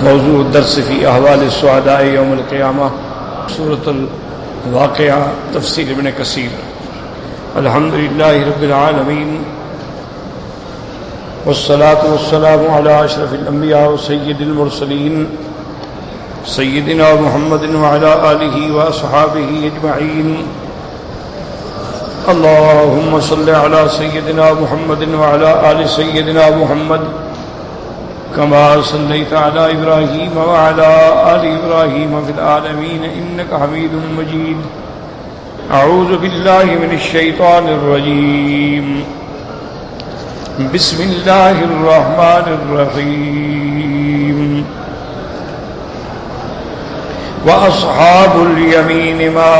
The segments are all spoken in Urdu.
موضوع الدرس فی احوال السعداء یوم القیامہ سورۃ الواقعہ تفسیر ابن کثیر۔ الحمدللہ رب العالمین والصلاة والسلام علی اشرف الانبیاء وسید المرسلین سیدنا محمد وعلی آلہ واصحابہ اجمعین۔ اللہم صل علی سیدنا محمد وعلی آل سیدنا محمد كما صليت على إبراهيم وعلى آل إبراهيم في العالمين إنك حميد مجيد۔ أعوذ بالله من الشيطان الرجيم، بسم الله الرحمن الرحيم۔ وأصحاب اليمين ما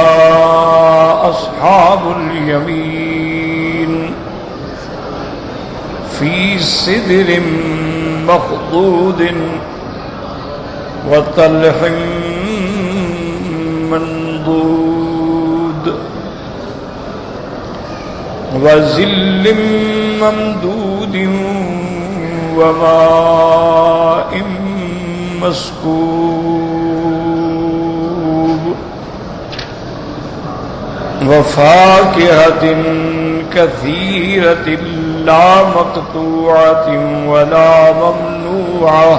أصحاب اليمين، في سدر مخضود وطلح منضود وظل ممدود وماء مسكوب وفاكهة كثيرة لا مقطوعة ولا ممنوعة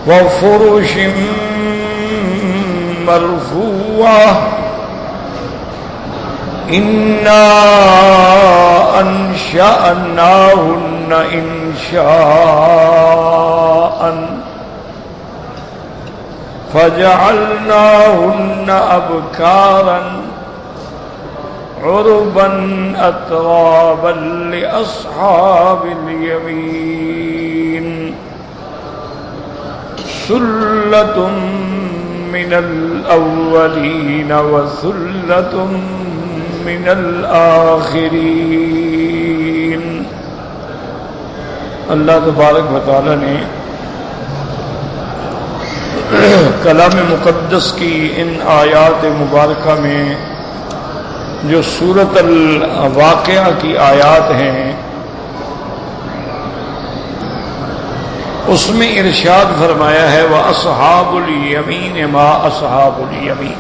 وفرش مرفوعة إنا أنشأناهن إنشاءً فجعلناهن أبكاراً عرباً أتراباً لأصحاب اليمين، ثلة من الأولين وثلة من الآخرين۔ اللہ تبارک و تعالی نے کلام مقدس کی ان آیات مبارکہ میں جو سورۃ الواقعہ کی آیات ہیں اس میں ارشاد فرمایا ہے وَأَصْحَابُ الْيَمِينِ مَا أَصْحَابُ الْيَمِينِ۔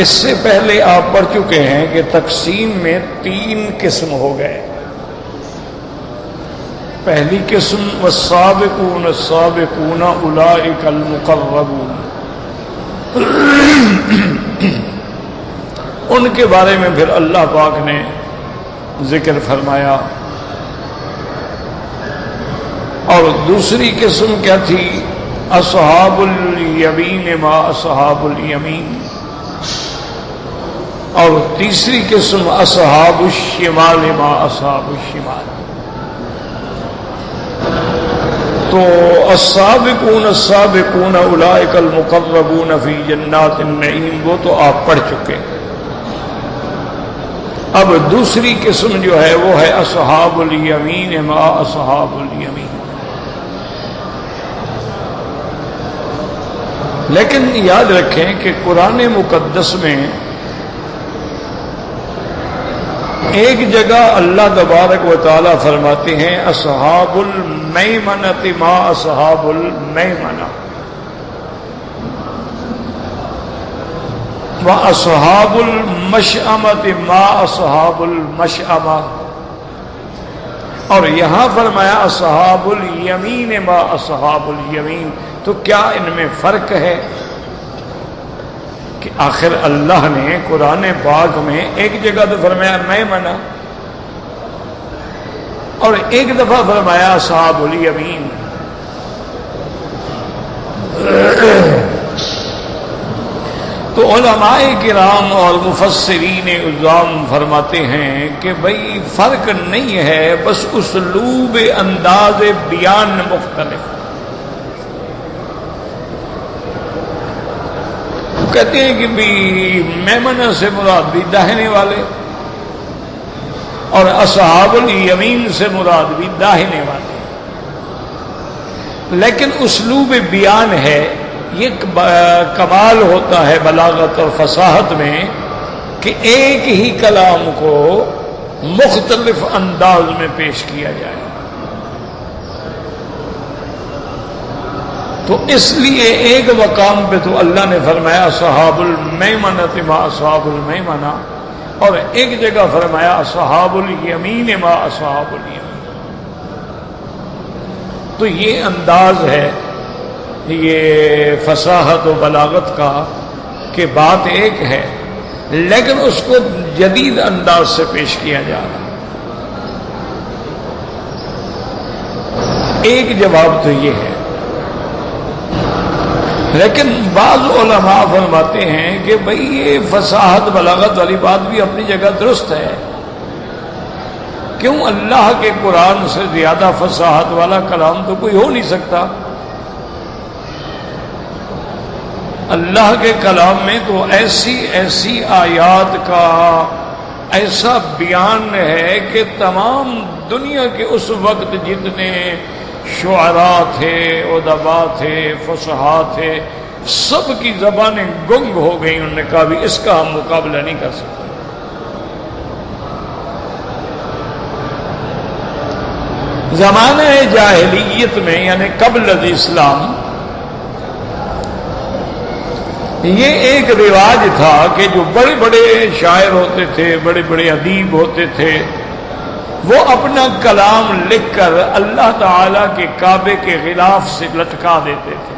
اس سے پہلے آپ پڑھ چکے ہیں کہ تقسیم میں 3 قسم ہو گئے۔ پہلی قسم وَالسَّابِقُونَ السَّابِقُونَ أُولَئِكَ الْمُقَرَّبُونَ، ان کے بارے میں پھر اللہ پاک نے ذکر فرمایا۔ اور دوسری قسم کیا تھی؟ اصحاب الیمین ما اصحاب الیمین۔ اور تیسری قسم اصحاب الشمال ما اصحاب الشمال۔ تو السابقون السابقون اولئک المقربون فی جنات النعیم وہ تو آپ پڑھ چکے۔ اب دوسری قسم جو ہے وہ ہے اصحاب الیمین ما اصحاب الیمین۔ لیکن یاد رکھیں کہ قرآن مقدس میں ایک جگہ اللہ تبارک و تعالی فرماتے ہیں اصحاب المیمنۃ ما اصحاب المیمنہ، واصحاب المشأمۃ ما اصحاب المشأمہ، اور یہاں فرمایا اصحاب الیمین ما اصحاب الیمین۔ تو کیا ان میں فرق ہے کہ آخر اللہ نے قرآن پاک میں ایک جگہ تو فرمایا میمنہ اور ایک دفعہ فرمایا اصحاب الیمین۔ تو علماء کرام اور مفسرین اعظام فرماتے ہیں کہ بھئی فرق نہیں ہے، بس اسلوب انداز بیان مختلف۔ کہتے ہیں کہ بھی میمنہ سے مراد بھی داہنے والے اور اصحاب الیمین سے مراد بھی داہنے والے، لیکن اسلوب بیان ہے یہ کمال ہوتا ہے بلاغت اور فصاحت میں کہ ایک ہی کلام کو مختلف انداز میں پیش کیا جائے۔ تو اس لیے ایک مقام پہ تو اللہ نے فرمایا اصحاب المیمنۃ ما اصحاب المیمنہ، اور ایک جگہ فرمایا اصحاب الیمین ما اصحاب الیمین۔ تو یہ انداز ہے یہ فصاحت و بلاغت کا کہ بات ایک ہے لیکن اس کو جدید انداز سے پیش کیا جا رہا ہے۔ ایک جواب تو یہ ہے، لیکن بعض علماء فرماتے ہیں کہ بھئی یہ فصاحت بلاغت والی بات بھی اپنی جگہ درست ہے، کیوں اللہ کے قرآن سے زیادہ فصاحت والا کلام تو کوئی ہو نہیں سکتا۔ اللہ کے کلام میں تو ایسی ایسی آیات کا ایسا بیان ہے کہ تمام دنیا کے اس وقت جتنے شعراء تھے، ادباء تھے، فصحاء تھے، سب کی زبانیں گنگ ہو گئیں، انہوں نے کہا بھی اس کا ہم مقابلہ نہیں کر سکتے۔ زمانہ جاہلیت میں یعنی قبل الاسلام یہ ایک رواج تھا کہ جو بڑے بڑے شاعر ہوتے تھے، بڑے بڑے ادیب ہوتے تھے، وہ اپنا کلام لکھ کر اللہ تعالی کے کعبے کے غلاف سے لٹکا دیتے تھے،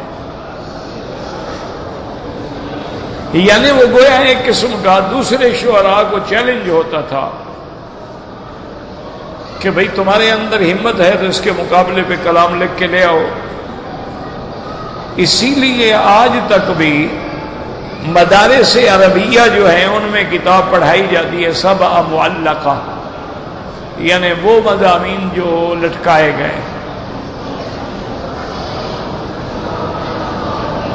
یعنی وہ گویا ایک قسم کا دوسرے شعراء کو چیلنج ہوتا تھا کہ بھئی تمہارے اندر ہمت ہے تو اس کے مقابلے پہ کلام لکھ کے لے آؤ۔ اسی لیے آج تک بھی مدارس عربیہ جو ہیں ان میں کتاب پڑھائی جاتی ہے سبع معلقہ، یعنی وہ مضامین جو لٹکائے گئے۔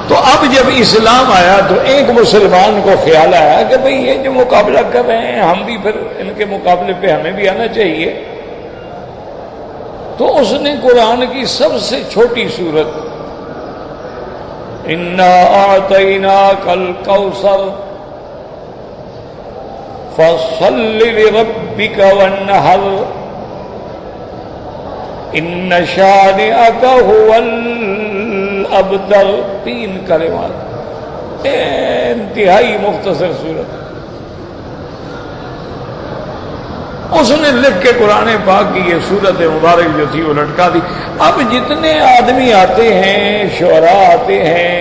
تو اب جب اسلام آیا تو ایک مسلمان کو خیال آیا کہ بھئی یہ جو مقابلہ کر رہے ہیں ہم بھی پھر ان کے مقابلے پہ ہمیں بھی آنا چاہیے، تو اس نے قرآن کی سب سے چھوٹی سورت اِنَّا أَعْطَيْنَاكَ الْكَوْثَرَ فَصَلِّ لِرَبِّكَ وَانْحَرْ إِنَّ شَانِئَكَ هُوَ الْأَبْتَرُ، 3 کلمات، انتہائی مختصر سورت۔ اس نے لکھ کے قرآن پاک کی یہ سورت مبارک جو تھی وہ لٹکا دی۔ اب جتنے آدمی آتے ہیں، شعراء آتے ہیں،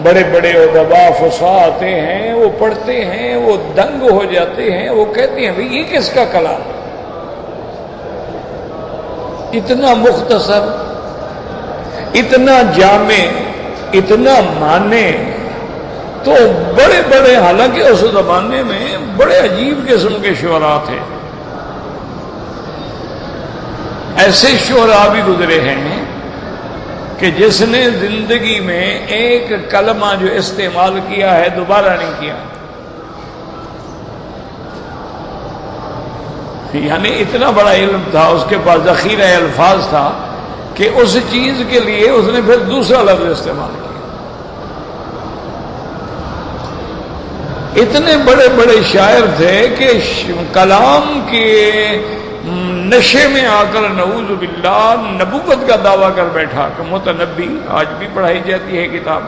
بڑے بڑے ادباء فصحاء آتے ہیں، وہ پڑھتے ہیں، وہ دنگ ہو جاتے ہیں، وہ کہتے ہیں بھئی یہ کس کا کلام ہے، اتنا مختصر، اتنا جامع، اتنا معنی۔ تو بڑے بڑے، حالانکہ اس زمانے میں بڑے عجیب قسم کے شعراء تھے، ایسے شعراء بھی گزرے ہیں کہ جس نے زندگی میں ایک کلمہ جو استعمال کیا ہے دوبارہ نہیں کیا، یعنی اتنا بڑا علم تھا، اس کے پاس ذخیرہ الفاظ تھا کہ اس چیز کے لیے اس نے پھر دوسرا لفظ استعمال کیا۔ اتنے بڑے بڑے شاعر تھے کہ کلام کے نشے میں آ کر نعوذ باللہ نبوت کا دعویٰ کر بیٹھا کہ متنبی، آج بھی پڑھائی جاتی ہے کتاب۔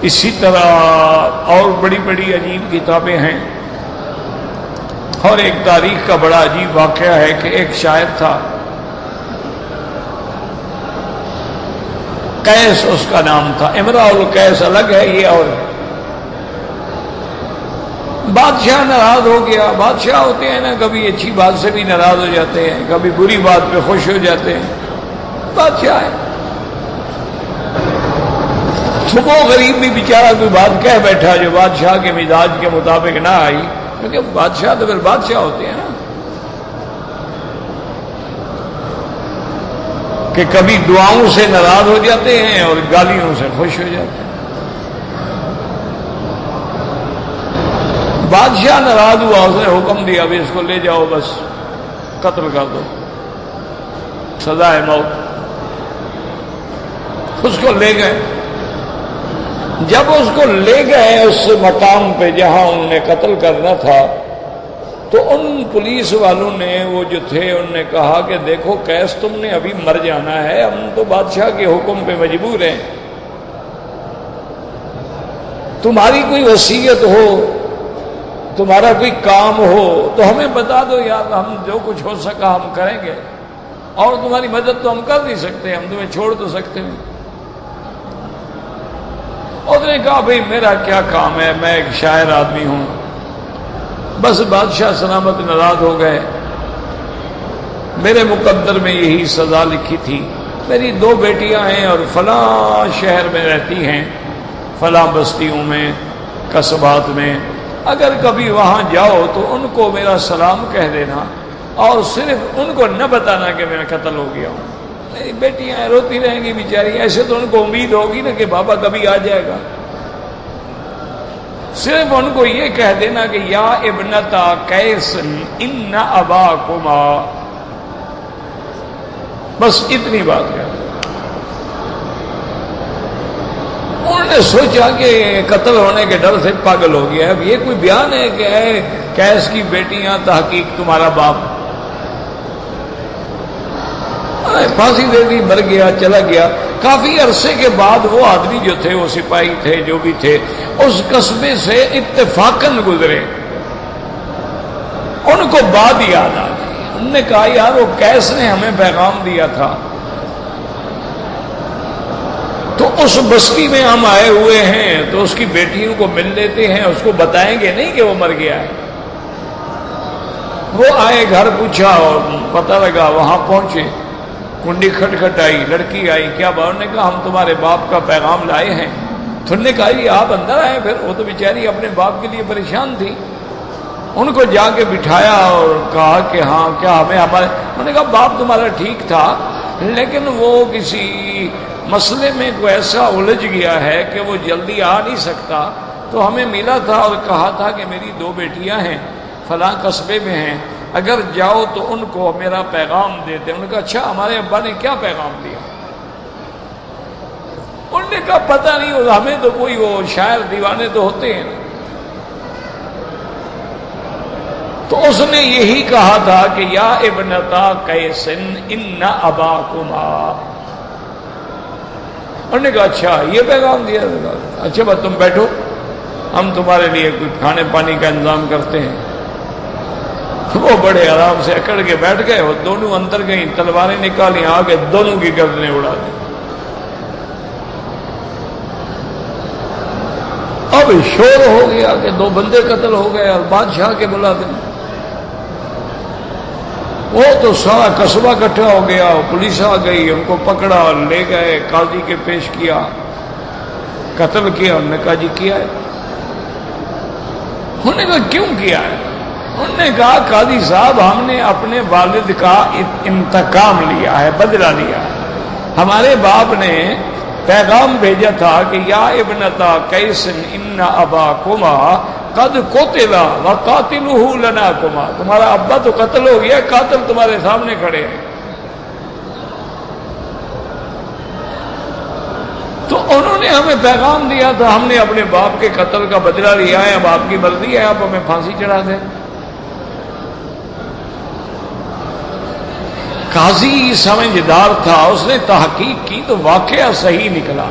اسی طرح اور بڑی بڑی عجیب کتابیں ہیں، اور ایک تاریخ کا بڑا عجیب واقعہ ہے کہ ایک شاعر تھا، قیس اس کا نام تھا، امرؤ القیس الگ ہے، یہ اور ہے۔ بادشاہ ناراض ہو گیا، بادشاہ ہوتے ہیں نا، کبھی اچھی بات سے بھی ناراض ہو جاتے ہیں، کبھی بری بات پہ خوش ہو جاتے ہیں، بادشاہ ہے۔ تو وہ غریب بھی بیچارہ کوئی بات کہہ بیٹھا جو بادشاہ کے مزاج کے مطابق نہ آئی، کیونکہ بادشاہ تو پھر بادشاہ ہوتے ہیں نا، کہ کبھی دعاؤں سے ناراض ہو جاتے ہیں اور گالیوں سے خوش ہو جاتے ہیں۔ بادشاہ ناراض ہوا، اس نے حکم دیا بھی اس کو لے جاؤ، بس قتل کر دو، سزائے موت۔ اس کو لے گئے، جب اس کو لے گئے اس مقام پہ جہاں انہوں نے قتل کرنا تھا، تو ان پولیس والوں نے وہ جو تھے انہوں نے کہا کہ دیکھو قیس تم نے ابھی مر جانا ہے، ہم تو بادشاہ کے حکم پہ مجبور ہیں، تمہاری کوئی وصیت ہو، تمہارا کوئی کام ہو تو ہمیں بتا دو یار، ہم جو کچھ ہو سکا ہم کریں گے، اور تمہاری مدد تو ہم کر نہیں سکتے، ہم تمہیں چھوڑ تو سکتے ہیں۔ اس نے کہا بھئی میرا کیا کام ہے، میں ایک شاعر آدمی ہوں، بس بادشاہ سلامت ناراض ہو گئے، میرے مقدر میں یہی سزا لکھی تھی، میری 2 بیٹیاں ہیں اور فلاں شہر میں رہتی ہیں، فلاں بستیوں میں، قصبات میں، اگر کبھی وہاں جاؤ تو ان کو میرا سلام کہہ دینا، اور صرف ان کو نہ بتانا کہ میں قتل ہو گیا ہوں۔ میری بیٹیاں روتی رہیں گی بیچاری، ایسے تو ان کو امید ہوگی نا کہ بابا کبھی آ جائے گا، صرف ان کو یہ کہہ دینا کہ یا ابنتا قیس ان اباکما، بس اتنی بات ہے۔ انہوں نے سوچا کہ قتل ہونے کے ڈر سے پاگل ہو گیا، اب یہ کوئی بیان ہے کہ اے قیس کی بیٹیاں تحقیق تمہارا باپ، پھانسی دے دی، مر گیا، چلا گیا۔ کافی عرصے کے بعد وہ آدمی جو تھے، وہ سپاہی تھے جو بھی تھے، اس قصبے سے اتفاقاً گزرے، ان کو بات یاد آ گئی، انہوں نے کہا یار وہ قیس نے ہمیں پیغام دیا تھا، تو اس بستی میں ہم آئے ہوئے ہیں تو اس کی بیٹیوں کو مل لیتے ہیں، اس کو بتائیں گے نہیں کہ وہ مر گیا ہے۔ وہ آئے، گھر پوچھا اور پتہ لگا، وہاں پہنچے، کنڈی کھٹکھٹائی، لڑکی آئی، کیا بات؟ نے کہا ہم تمہارے باپ کا پیغام لائے ہیں۔ تو انہوں نے کہا یہ آپ اندر آئے، پھر وہ تو بیچاری اپنے باپ کے لیے پریشان تھی، ان کو جا کے بٹھایا اور کہا کہ ہاں کیا ہمیں ہمارے، انہوں نے کہا باپ تمہارا ٹھیک تھا لیکن وہ کسی مسئلے میں کوئی ایسا الجھ گیا ہے کہ وہ جلدی آ نہیں سکتا، تو ہمیں ملا تھا اور کہا تھا کہ میری 2 بیٹیاں ہیں، فلاں قصبے میں ہیں، اگر جاؤ تو ان کو میرا پیغام دیتے۔ انہوں نے کہا اچھا ہمارے ابا نے کیا پیغام دیا؟ انہوں نے کہا پتہ نہیں، ہمیں تو کوئی، وہ شاعر دیوانے تو ہوتے ہیں، تو اس نے یہی کہا تھا کہ یا ابنتا قیس ان اباکما۔ انہوں نے کہا اچھا یہ پیغام دیا، اچھا بس تم بیٹھو، ہم تمہارے لیے کوئی کھانے پانی کا انتظام کرتے ہیں۔ وہ بڑے آرام سے اکڑ کے بیٹھ گئے، وہ دونوں اندر گئیں، تلواریں نکالی، آگے دونوں کی گردنیں اڑا دی۔ اب شور ہو گیا کہ 2 بندے قتل ہو گئے اور بادشاہ کے بلا دیں، وہ تو سارا قصبہ اکٹھا ہو گیا، پولیس آ گئی، ان کو پکڑا، لے گئے، قاضی کے پیش کیا، قتل کیا۔ انہوں نے کہا جی کیا ہے۔ انہوں نے کہا کیوں کیا ہے؟ انہوں نے کہا قاضی صاحب ہم نے اپنے والد کا انتقام لیا ہے، بدلہ لیا ہے، ہمارے باپ نے پیغام بھیجا تھا کہ یا ابنتا قیس ان اباکما قد قتل وقاتلہ لناکما، تمہارا ابا تو قتل ہو گیا، قاتل تمہارے سامنے کھڑے ہیں۔ تو انہوں نے ہمیں پیغام دیا تھا، ہم نے اپنے باپ کے قتل کا بدلہ لیا ہے، اب آپ کی مرضی ہے، آپ ہمیں پھانسی چڑھا دیں۔ قاضی سمجھدار تھا، اس نے تحقیق کی تو واقعہ صحیح نکلا،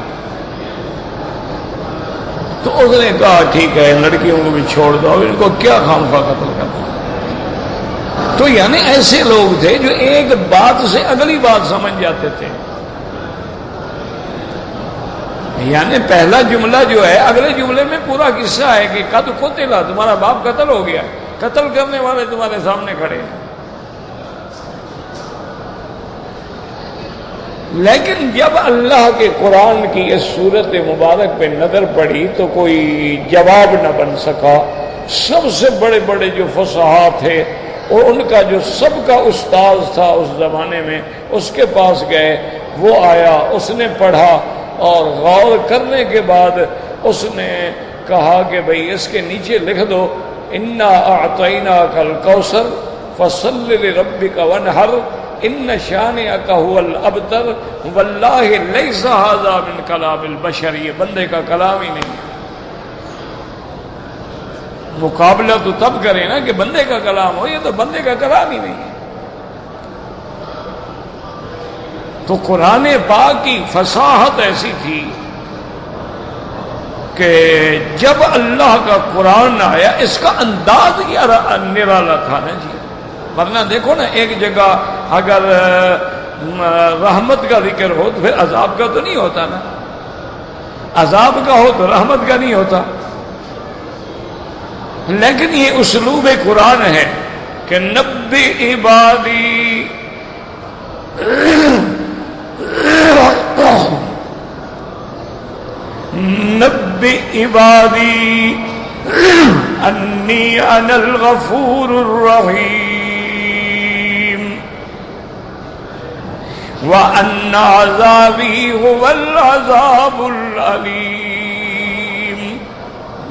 تو اس نے کہا ٹھیک ہے لڑکیوں کو بھی چھوڑ دو، ان کو کیا خامخواہ قتل کرنا۔ تو یعنی ایسے لوگ تھے جو ایک بات سے اگلی بات سمجھ جاتے تھے، یعنی پہلا جملہ جو ہے اگلے جملے میں پورا قصہ ہے کہ قد قتل، تمہارا باپ قتل ہو گیا، قتل کرنے والے تمہارے سامنے کھڑے ہیں۔ لیکن جب اللہ کے قرآن کی اس صورت مبارک پہ نظر پڑی تو کوئی جواب نہ بن سکا۔ سب سے بڑے بڑے جو فصحاء تھے اور ان کا جو سب کا استاذ تھا اس زمانے میں، اس کے پاس گئے، وہ آیا، اس نے پڑھا اور غور کرنے کے بعد اس نے کہا کہ بھئی اس کے نیچے لکھ دو انا اعطیناک الکوثر فصل لربک وانحر ان شانئک هو الابتر واللہ لیس ھذا من کلام البشر، یہ بندے کا کلام ہی نہیں ہے۔ مقابلہ تو تب کریں نا کہ بندے کا کلام ہو، یہ تو بندے کا کلام ہی نہیں ہے۔ تو قرآن پاک کی فصاحت ایسی تھی کہ جب اللہ کا قرآن آیا اس کا انداز ہی نرالا تھا نا جی۔ ورنہ دیکھو نا ایک جگہ اگر رحمت کا ذکر ہو تو پھر عذاب کا تو نہیں ہوتا نا، عذاب کا ہو تو رحمت کا نہیں ہوتا۔ لیکن یہ اسلوب قرآن ہے کہ نبی عبادی نبی عبادی انی انا الغفور الرحیم وَأَنَّ عَذَابِي هُوَ الْعَذَابُ الْعَلِيمُ۔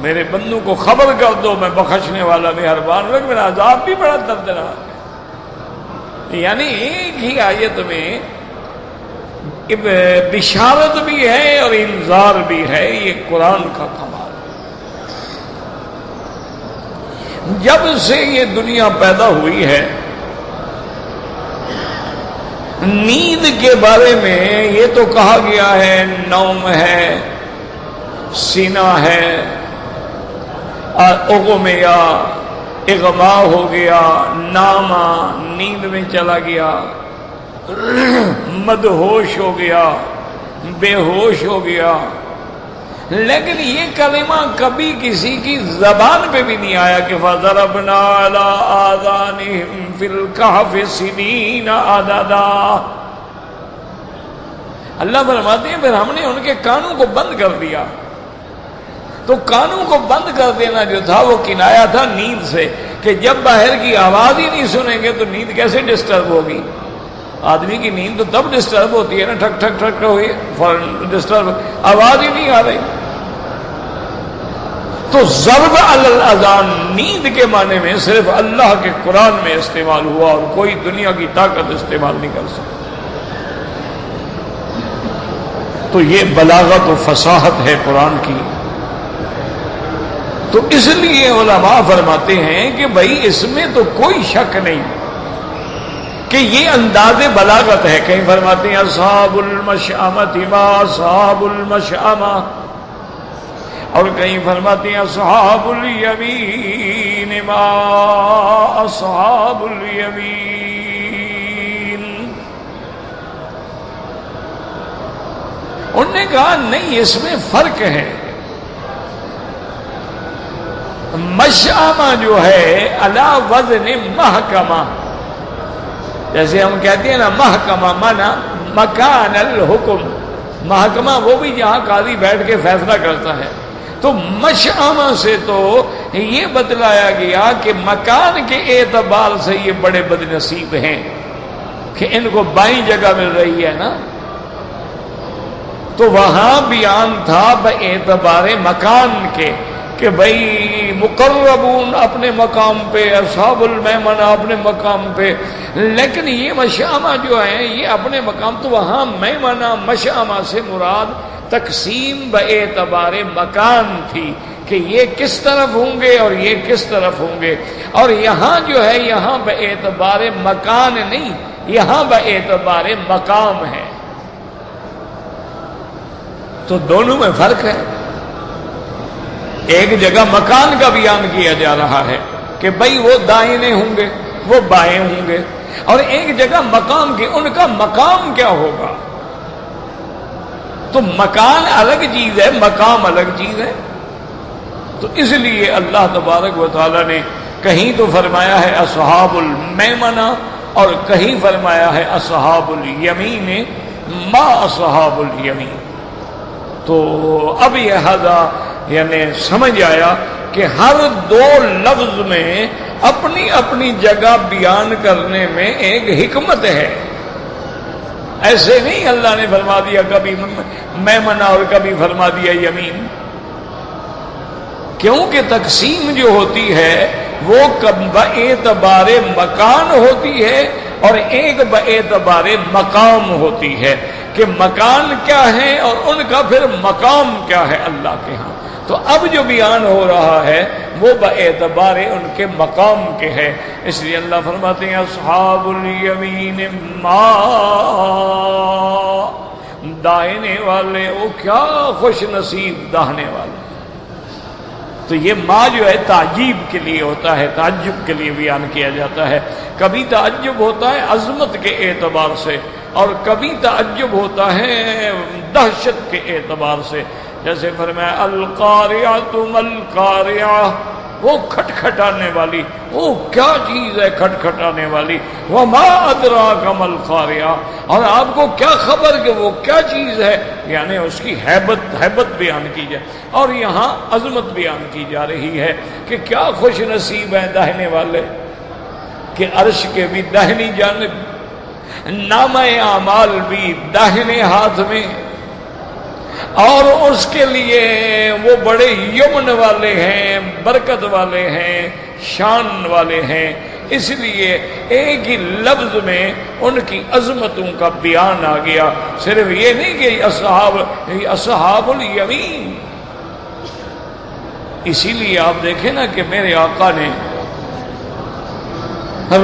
میرے بندوں کو خبر کر دو میں بخشنے والا مہربان ہوں، میرا عذاب بھی بڑا دردناک ہے۔ یعنی ایک ہی آیت میں بشارت بھی ہے اور انذار بھی ہے، یہ قرآن کا کمال ہے۔ جب سے یہ دنیا پیدا ہوئی ہے نیند کے بارے میں یہ تو کہا گیا ہے نوم ہے، سینہ ہے، اغمیا اغما ہو گیا، ناما نیند میں چلا گیا، مدہوش ہو گیا، بے ہوش ہو گیا، لیکن یہ کلمہ کبھی کسی کی زبان پہ بھی نہیں آیا کہ فَضَرَبْنَا عَلَىٰ آذَانِهِمْ فِي الْكَهْفِ سِنِينَ عَدَدًا۔ اللہ فرماتے ہیں پھر ہم نے ان کے کانوں کو بند کر دیا۔ تو کانوں کو بند کر دینا جو تھا وہ کنایا تھا نیند سے، کہ جب باہر کی آواز ہی نہیں سنیں گے تو نیند کیسے ڈسٹرب ہوگی؟ آدمی کی نیند تو تب ڈسٹرب ہوتی ہے نا، ٹھک ٹھک ٹھک ہوئی فوراً ڈسٹرب، آواز ہی نہیں آ رہی۔ تو ضرب علی الاذان نیند کے معنی میں صرف اللہ کے قرآن میں استعمال ہوا اور کوئی دنیا کی طاقت استعمال نہیں کر سکتی۔ تو یہ بلاغت و فصاحت ہے قرآن کی۔ تو اس لیے علماء فرماتے ہیں کہ بھائی اس میں تو کوئی شک نہیں کہ یہ انداز بلاغت ہے۔ کہیں فرماتے ہیں اصحاب المشأمۃ ما اصحاب المشأمہ، اور کہیں فرماتے ہیں اصحاب الیمین ما اصحاب الیمین۔ انہوں نے کہا نہیں، اس میں فرق ہے۔ مشأمہ جو ہے علی وزن محکمہ، جیسے ہم کہتے ہیں نا محکمہ مانا مکان الحکم، محکمہ وہ بھی جہاں قاضی بیٹھ کے فیصلہ کرتا ہے۔ تو مشأمہ سے تو یہ بتلایا گیا کہ مکان کے اعتبار سے یہ بڑے بد نصیب ہیں کہ ان کو بائیں جگہ مل رہی ہے نا۔ تو وہاں بیان تھا باعتبار مکان کے کہ بھائی مقربون اپنے مقام پہ، اصحاب المیمنہ اپنے مقام پہ، لیکن یہ مشأمہ جو ہے یہ اپنے مقام، تو وہاں میمنہ مشأمہ سے مراد تقسیم باعتبار مکان تھی کہ یہ کس طرف ہوں گے اور یہ کس طرف ہوں گے، اور یہاں جو ہے یہاں باعتبار مکان نہیں، یہاں باعتبار مقام ہے۔ تو دونوں میں فرق ہے۔ ایک جگہ مکان کا بیان کیا جا رہا ہے کہ بھائی وہ دائیں ہوں گے، وہ بائیں ہوں گے، اور ایک جگہ مقام کی، ان کا مقام کیا ہوگا۔ تو مکان الگ چیز ہے، مقام الگ چیز ہے۔ تو اس لیے اللہ تبارک و تعالی نے کہیں تو فرمایا ہے اصحاب المیمنہ اور کہیں فرمایا ہے اصحاب الیمین ما اصحاب الیمین۔ تو اب یہ یعنی سمجھ آیا کہ ہر دو لفظ میں اپنی اپنی جگہ بیان کرنے میں ایک حکمت ہے۔ ایسے نہیں اللہ نے فرما دیا کبھی میمنہ اور کبھی فرما دیا یمین، کیونکہ تقسیم جو ہوتی ہے وہ باعتبار مکان ہوتی ہے اور ایک باعتبار مقام ہوتی ہے کہ مکان کیا ہے اور ان کا پھر مقام کیا ہے اللہ کے ہاں۔ تو اب جو بیان ہو رہا ہے وہ باعتبار ان کے مقام کے ہے، اس لیے اللہ فرماتے ہیں اصحاب الیمین ما، داہنے والے وہ کیا خوش نصیب داہنے والے. تو یہ ما جو ہے تعجیب کے لیے ہوتا ہے، تعجب کے لیے بیان کیا جاتا ہے. کبھی تعجب ہوتا ہے عظمت کے اعتبار سے اور کبھی تعجب ہوتا ہے دہشت کے اعتبار سے. جیسے فرمایا القاریۃ ما القاریۃ، وہ کھٹکھٹانے والی، وہ کیا چیز ہے کھٹکھٹانے والی. وما ادراک ما القاریۃ، اور آپ کو کیا خبر کہ وہ کیا چیز ہے، یعنی اس کی ہیبت بیان کی جائے. اور یہاں عظمت بیان کی جا رہی ہے کہ کیا خوش نصیب ہیں داہنے والے کہ عرش کے بھی داہنی جانب، نامہ اعمال بھی داہنے ہاتھ میں، اور اس کے لیے وہ بڑے یمن والے ہیں، برکت والے ہیں، شان والے ہیں. اس لیے ایک ہی لفظ میں ان کی عظمتوں کا بیان آ گیا. صرف یہ نہیں کہ اصحاب الیمین. اسی لیے آپ دیکھیں نا کہ میرے آقا نے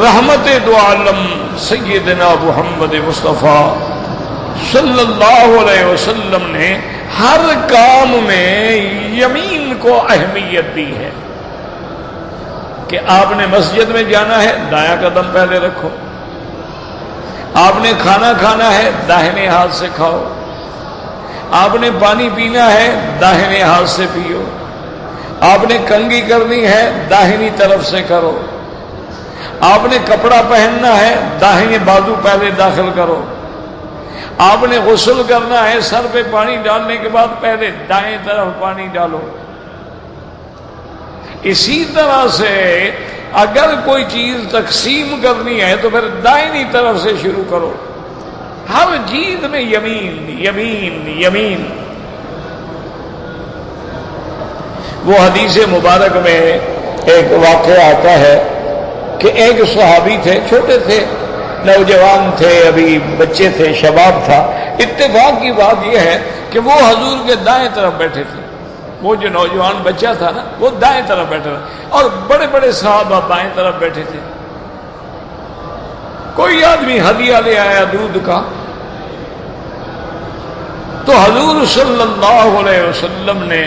رحمت دو عالم سیدنا محمد مصطفیٰ صلی اللہ علیہ وسلم نے ہر کام میں یمین کو اہمیت دی ہے کہ آپ نے مسجد میں جانا ہے دایاں قدم پہلے رکھو، آپ نے کھانا کھانا ہے داہنے ہاتھ سے کھاؤ، آپ نے پانی پینا ہے داہنے ہاتھ سے پیو، آپ نے کنگھی کرنی ہے داہنی طرف سے کرو، آپ نے کپڑا پہننا ہے داہنے بازو پہلے داخل کرو، آپ نے غسل کرنا ہے سر پہ پانی ڈالنے کے بعد پہلے دائیں طرف پانی ڈالو. اسی طرح سے اگر کوئی چیز تقسیم کرنی ہے تو پھر دائنی طرف سے شروع کرو. ہر چیز میں یمین یمین یمین. وہ حدیث مبارک میں ایک واقعہ آتا ہے کہ ایک صحابی تھے، چھوٹے تھے، نوجوان تھے، ابھی بچے تھے، شباب تھا. اتفاق کی بات یہ ہے کہ وہ حضور کے دائیں طرف بیٹھے تھے. وہ جو نوجوان بچہ تھا نا وہ دائیں طرف بیٹھا تھا اور بڑے بڑے صحابہ بائیں طرف بیٹھے تھے. کوئی آدمی ہدیہ لے آیا دودھ کا، تو حضور صلی اللہ علیہ وسلم نے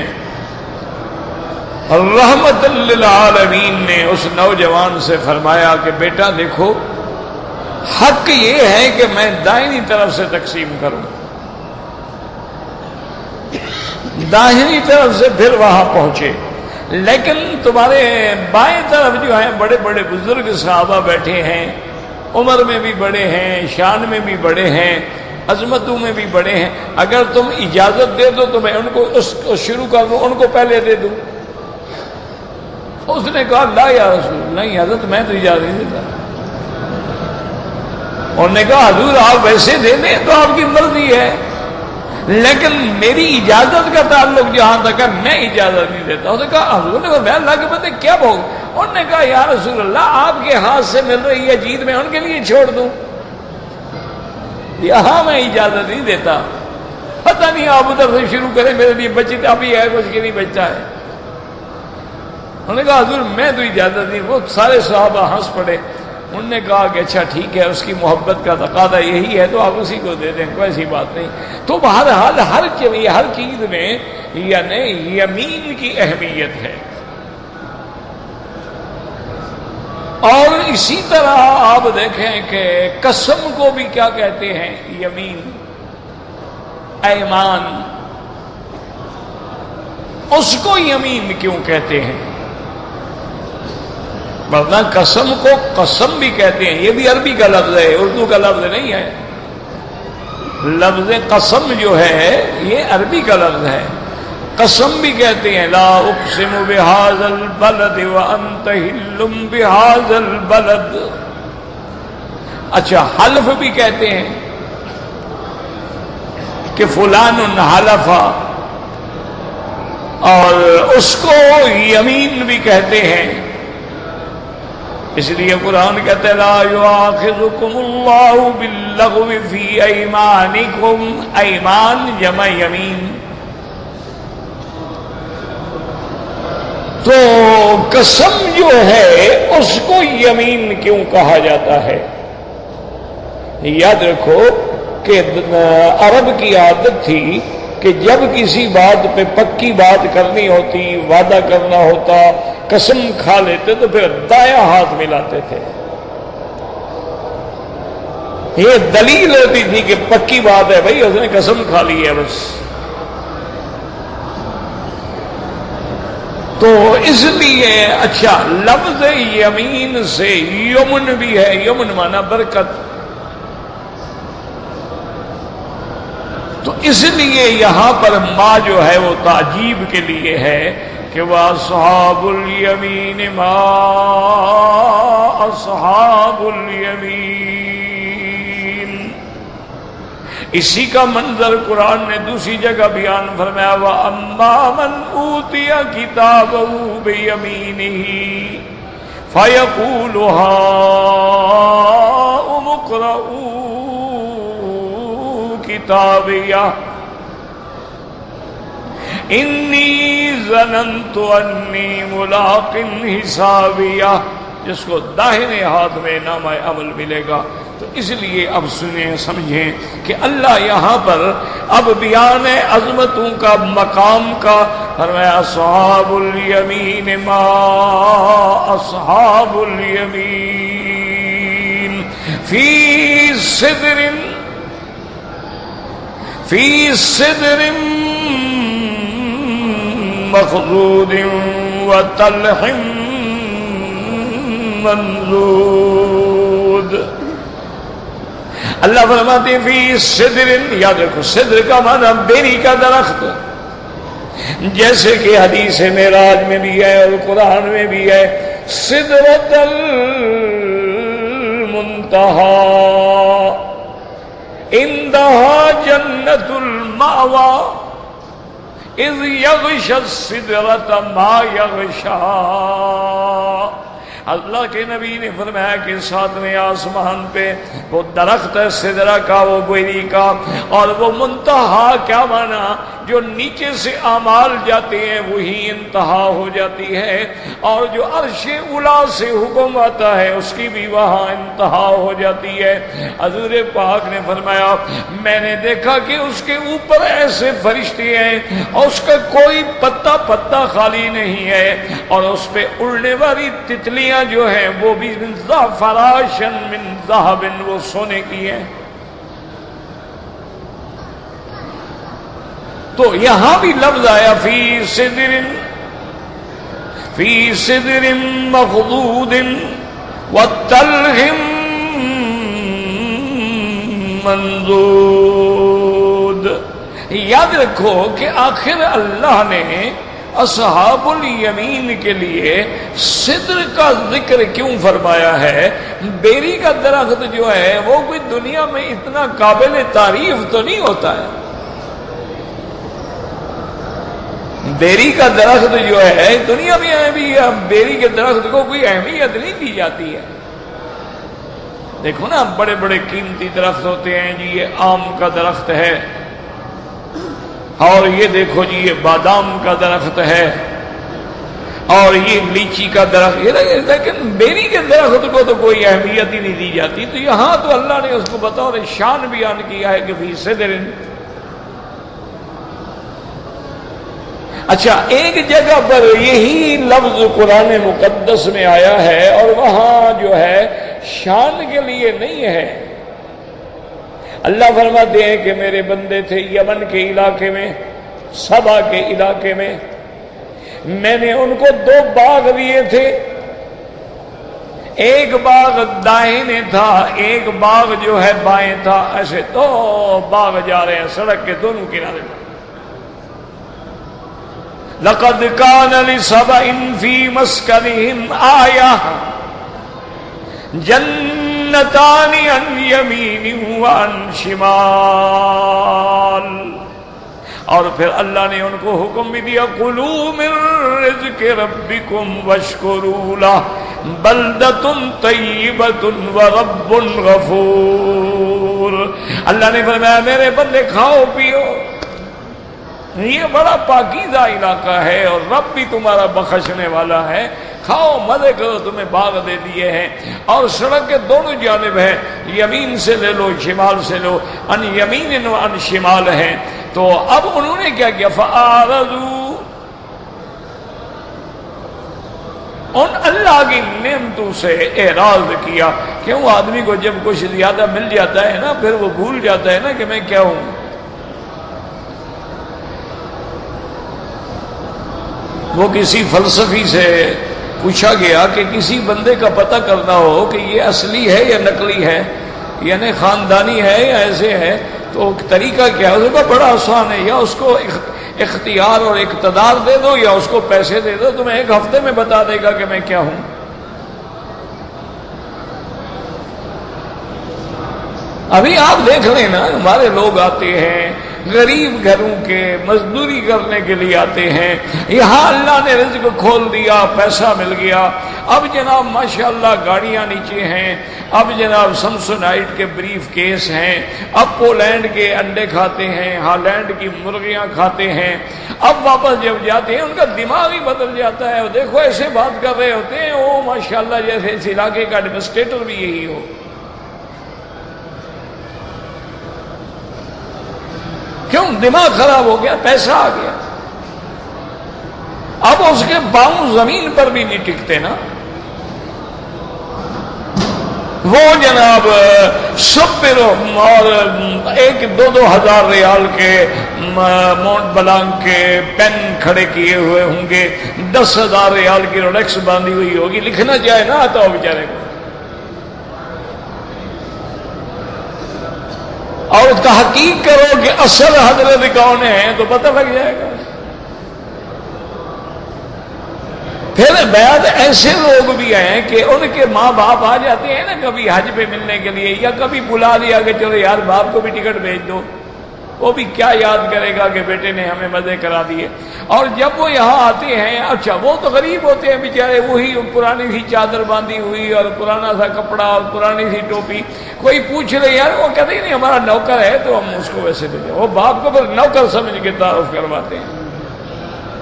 رحمت للعالمین نے اس نوجوان سے فرمایا کہ بیٹا دیکھو، حق یہ ہے کہ میں دائنی طرف سے تقسیم کروں. داہنی طرف سے پھر وہاں پہنچے، لیکن تمہارے بائیں طرف جو ہیں بڑے بڑے بزرگ صحابہ بیٹھے ہیں، عمر میں بھی بڑے ہیں، شان میں بھی بڑے ہیں، عظمتوں میں بھی بڑے ہیں. اگر تم اجازت دے دو تو میں ان کو شروع کر دوں، ان کو پہلے دے دوں. اس نے کہا لا یا رسول اللہ، نہیں حضرت میں تو اجازت نہیں دیتا. انہوں نے کہا حضور آپ ویسے دے دیں تو آپ کی مرضی ہے، لیکن میری اجازت کا تعلق جہاں تک ہے میں اجازت نہیں دیتا. اس نے کہا حضور نے کہا میں اللہ کے بندے کیا بھوگ. انہوں نے کہا یا رسول اللہ آپ کے ہاتھ سے مل رہی ہے چیز میں ان کے لیے چھوڑ دوں؟ یہاں میں اجازت نہیں دیتا. پتہ نہیں آپ ادھر سے شروع کریں، میرے لیے بچت ابھی ہے کچھ کے نہیں بچتا ہے. انہوں نے کہا حضور میں تو اجازت نہیں. وہ سارے صحابہ ہنس پڑے. انہوں نے کہا کہ اچھا ٹھیک ہے، اس کی محبت کا تقاضا یہی ہے تو آپ اسی کو دے دیں، کوئی ایسی بات نہیں. تو بہرحال ہر چیز میں یعنی یمین کی اہمیت ہے. اور اسی طرح آپ دیکھیں کہ قسم کو بھی کیا کہتے ہیں؟ یمین، ایمان. اس کو یمین کیوں کہتے ہیں؟ ورنہ قسم کو قسم بھی کہتے ہیں، یہ بھی عربی کا لفظ ہے، اردو کا لفظ نہیں ہے. لفظ قسم جو ہے یہ عربی کا لفظ ہے. قسم بھی کہتے ہیں لا اقسم بہذا البلد وانت حل بہذا البلد. اچھا حلف بھی کہتے ہیں کہ فلان حلف، اور اس کو یمین بھی کہتے ہیں. اس لیے قرآن کہتے ہیں لا یؤاخذکم اللہ باللغو فی ایمانکم. ایمان جمع یمین. تو قسم جو ہے اس کو یمین کیوں کہا جاتا ہے؟ یاد رکھو کہ عرب کی عادت تھی کہ جب کسی بات پہ پکی بات کرنی ہوتی، وعدہ کرنا ہوتا، قسم کھا لیتے تو پھر دایاں ہاتھ ملاتے تھے. یہ دلیل ہوتی تھی کہ پکی بات ہے بھائی، اس نے قسم کھا لی ہے بس. تو اس لیے اچھا لفظ یمین سے یمن بھی ہے، یمن مانا برکت. تو اس لیے یہاں پر ما جو ہے وہ تعجیب کے لیے ہے کہ وَأَصْحَابُ الْيَمِينِ مَا أَصْحَابُ الْيَمِينِ. اسی کا منظر قرآن نے دوسری جگہ بیان فرمایا وَأَمَّا مَنْ أُوتِيَ كِتَابَهُ بِيَمِينِهِ فَيَقُولُ هَاؤُمُ اقْرَءُوا کتابیہ انی ظننت انی ملاق حسابیہ. جس کو داہنے ہاتھ میں نامہ عمل ملے گا. تو اس لیے اب سنیں سمجھیں کہ اللہ یہاں پر اب بیان عظمتوں کا مقام کا فرمایا اصحاب الیمین ما اصحاب الیمین فی صدر مخضود وطلح منضود. اللہ فرماتے ہیں فی صدر، یاد رکھو صدر کا معنی بیری کا درخت، جیسے کہ حدیث معراج میں بھی ہے اور قرآن میں بھی ہے سدرۃ المنتہا عندہا جنت المأوى اذ یغشی السدرۃ ما یغشی. اللہ کے نبی نے فرمایا کہ ساتویں آسمان پہ وہ درخت ہے سدرہ کا، وہ بیری کا، اور وہ منتہا کیا مانا جو نیچے سے اعمال جاتے ہیں وہی انتہا ہو جاتی ہے، اور جو عرش اولا سے حکم آتا ہے اس کی بھی وہاں انتہا ہو جاتی ہے. حضور پاک نے فرمایا میں نے دیکھا کہ اس کے اوپر ایسے فرشتے ہیں اور اس کا کوئی پتا پتا خالی نہیں ہے، اور اس پہ اڑنے والی تتلیاں جو ہیں وہ بھی من فراشن من ذهب، وہ سونے کی ہیں. تو یہاں بھی لفظ آیا فی صدر مخضود وطلح منضود. یاد رکھو کہ آخر اللہ نے اصحاب الیمین کے لیے صدر کا ذکر کیوں فرمایا ہے؟ بیری کا درخت جو ہے وہ کوئی دنیا میں اتنا قابل تعریف تو نہیں ہوتا ہے. بیری کا درخت جو ہے دنیا میں بھی بیری کے درخت کو کوئی اہمیت نہیں دی جاتی ہے. دیکھو نا بڑے بڑے قیمتی درخت ہوتے ہیں جی، یہ آم کا درخت ہے، اور یہ دیکھو جی یہ بادام کا درخت ہے، اور یہ لیچی کا درخت، لیکن بیری کے درخت کو تو کوئی اہمیت ہی نہیں دی جاتی. تو یہاں تو اللہ نے اس کو بطور شان بیان کیا ہے کہ فی صدر. اچھا ایک جگہ پر یہی لفظ قرآن مقدس میں آیا ہے اور وہاں جو ہے شان کے لیے نہیں ہے. اللہ فرماتے ہیں کہ میرے بندے تھے یمن کے علاقے میں، سبا کے علاقے میں، میں نے ان کو 2 باغ دیے تھے. ایک باغ دائیں تھا، ایک باغ جو ہے بائیں تھا. ایسے 2 باغ جا رہے ہیں سڑک کے دونوں کنارے میں. لقد كان لسبأ في مسكنهم آية جنتان عن يمين وعن شمال. اور پھر اللہ نے ان کو حکم بھی دیا کلوا من رزق ربکم واشکروا له بلدۃ طیبۃ ورب غفور. اللہ نے فرمایا میرے بندے کھاؤ پیو یہ بڑا پاکیزہ علاقہ ہے اور رب بھی تمہارا بخشنے والا ہے، کھاؤ مزے کرو، تمہیں باغ دے دیے ہیں، اور سڑک کے دونوں جانب ہے، یمین سے لے لو شمال سے لو، ان یمین و ان شمال ہے۔ تو اب انہوں نے کیا کیا، فَأَعْرَضُوا، ان اللہ کی نعمتوں سے اعراض کیا۔ کیوں آدمی کو جب کچھ زیادہ مل جاتا ہے نا پھر وہ بھول جاتا ہے نا کہ میں کیا ہوں۔ وہ کسی فلسفی سے پوچھا گیا کہ کسی بندے کا پتہ کرنا ہو کہ یہ اصلی ہے یا نقلی ہے، یعنی خاندانی ہے یا ایسے ہے، تو طریقہ کیا ہے؟ اس کا بڑا آسان ہے، یا اس کو اختیار اور اقتدار دے دو یا اس کو پیسے دے دو، تمہیں ایک ہفتے میں بتا دے گا کہ میں کیا ہوں۔ ابھی آپ دیکھ لیں نا، ہمارے لوگ آتے ہیں غریب گھروں کے، مزدوری کرنے کے لیے آتے ہیں، یہاں اللہ نے رزق کھول دیا، پیسہ مل گیا، اب جناب ماشاءاللہ گاڑیاں نیچے ہیں، اب جناب سمسونائٹ کے بریف کیس ہیں، اب پولینڈ کے انڈے کھاتے ہیں، ہالینڈ کی مرغیاں کھاتے ہیں، اب واپس جب جاتے ہیں ان کا دماغ ہی بدل جاتا ہے، دیکھو ایسے بات کر رہے ہوتے ہیں وہ ماشاءاللہ جیسے اس علاقے کا ایڈمنسٹریٹر بھی یہی ہو۔ کیوں؟ دماغ خراب ہو گیا، پیسہ آ گیا، اب اس کے پاؤں زمین پر بھی نہیں ٹکتے نا۔ وہ جناب سب اور ایک دو ہزار ریال کے مونٹ بلانک کے پین کھڑے کیے ہوئے ہوں گے، 10,000 ریال کی رولیکس باندھی ہوئی ہوگی، لکھنا چاہے نہ آتا ہو بیچارے کو، اور تحقیق کرو کہ اصل حضرت کون ہیں تو پتہ لگ جائے گا۔ پھر بعد ایسے لوگ بھی ہیں کہ ان کے ماں باپ آ جاتے ہیں نا کبھی حج پہ ملنے کے لیے، یا کبھی بلا دیا کہ چلو یار باپ کو بھی ٹکٹ بھیج دو، وہ بھی کیا یاد کرے گا کہ بیٹے نے ہمیں مزے کرا دیے۔ اور جب وہ یہاں آتے ہیں، اچھا وہ تو غریب ہوتے ہیں بیچارے، وہی پرانی سی چادر باندھی ہوئی اور پرانا سا کپڑا اور پرانی سی ٹوپی، کوئی پوچھ رہے یار، وہ کہتے ہیں نہیں ہمارا نوکر ہے تو ہم اس کو ویسے دے دیں، وہ باپ کو پھر نوکر سمجھ کے تعارف کرواتے ہیں،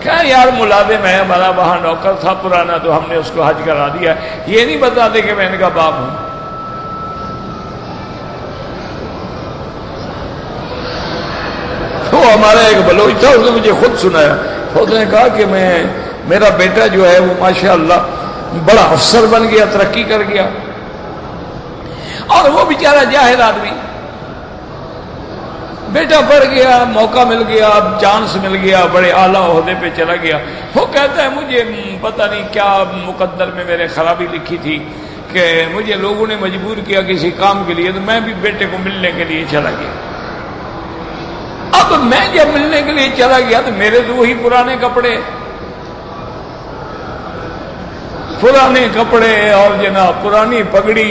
کیا یار ملازم ہے ہمارا، وہاں نوکر تھا پرانا تو ہم نے اس کو حج کرا دیا، یہ نہیں بتاتے کہ میں ان کا باپ ہوں۔ وہ ہمارا ایک بلوچ تھا، اس نے مجھے خود سنایا، اس نے کہا کہ میرا بیٹا جو ہے وہ ماشاءاللہ بڑا افسر بن گیا، ترقی کر گیا، اور وہ بیچارہ جاہل آدمی، بیٹا پڑھ گیا، موقع مل گیا، چانس مل گیا، بڑے اعلیٰ عہدے پہ چلا گیا۔ وہ کہتا ہے مجھے پتہ نہیں کیا مقدر میں میرے خرابی لکھی تھی کہ مجھے لوگوں نے مجبور کیا کسی کام کے لیے، تو میں بھی بیٹے کو ملنے کے لیے چلا گیا۔ اب میں جب ملنے کے لیے چلا گیا تو میرے تو وہی پرانے کپڑے اور جناب پرانی پگڑی۔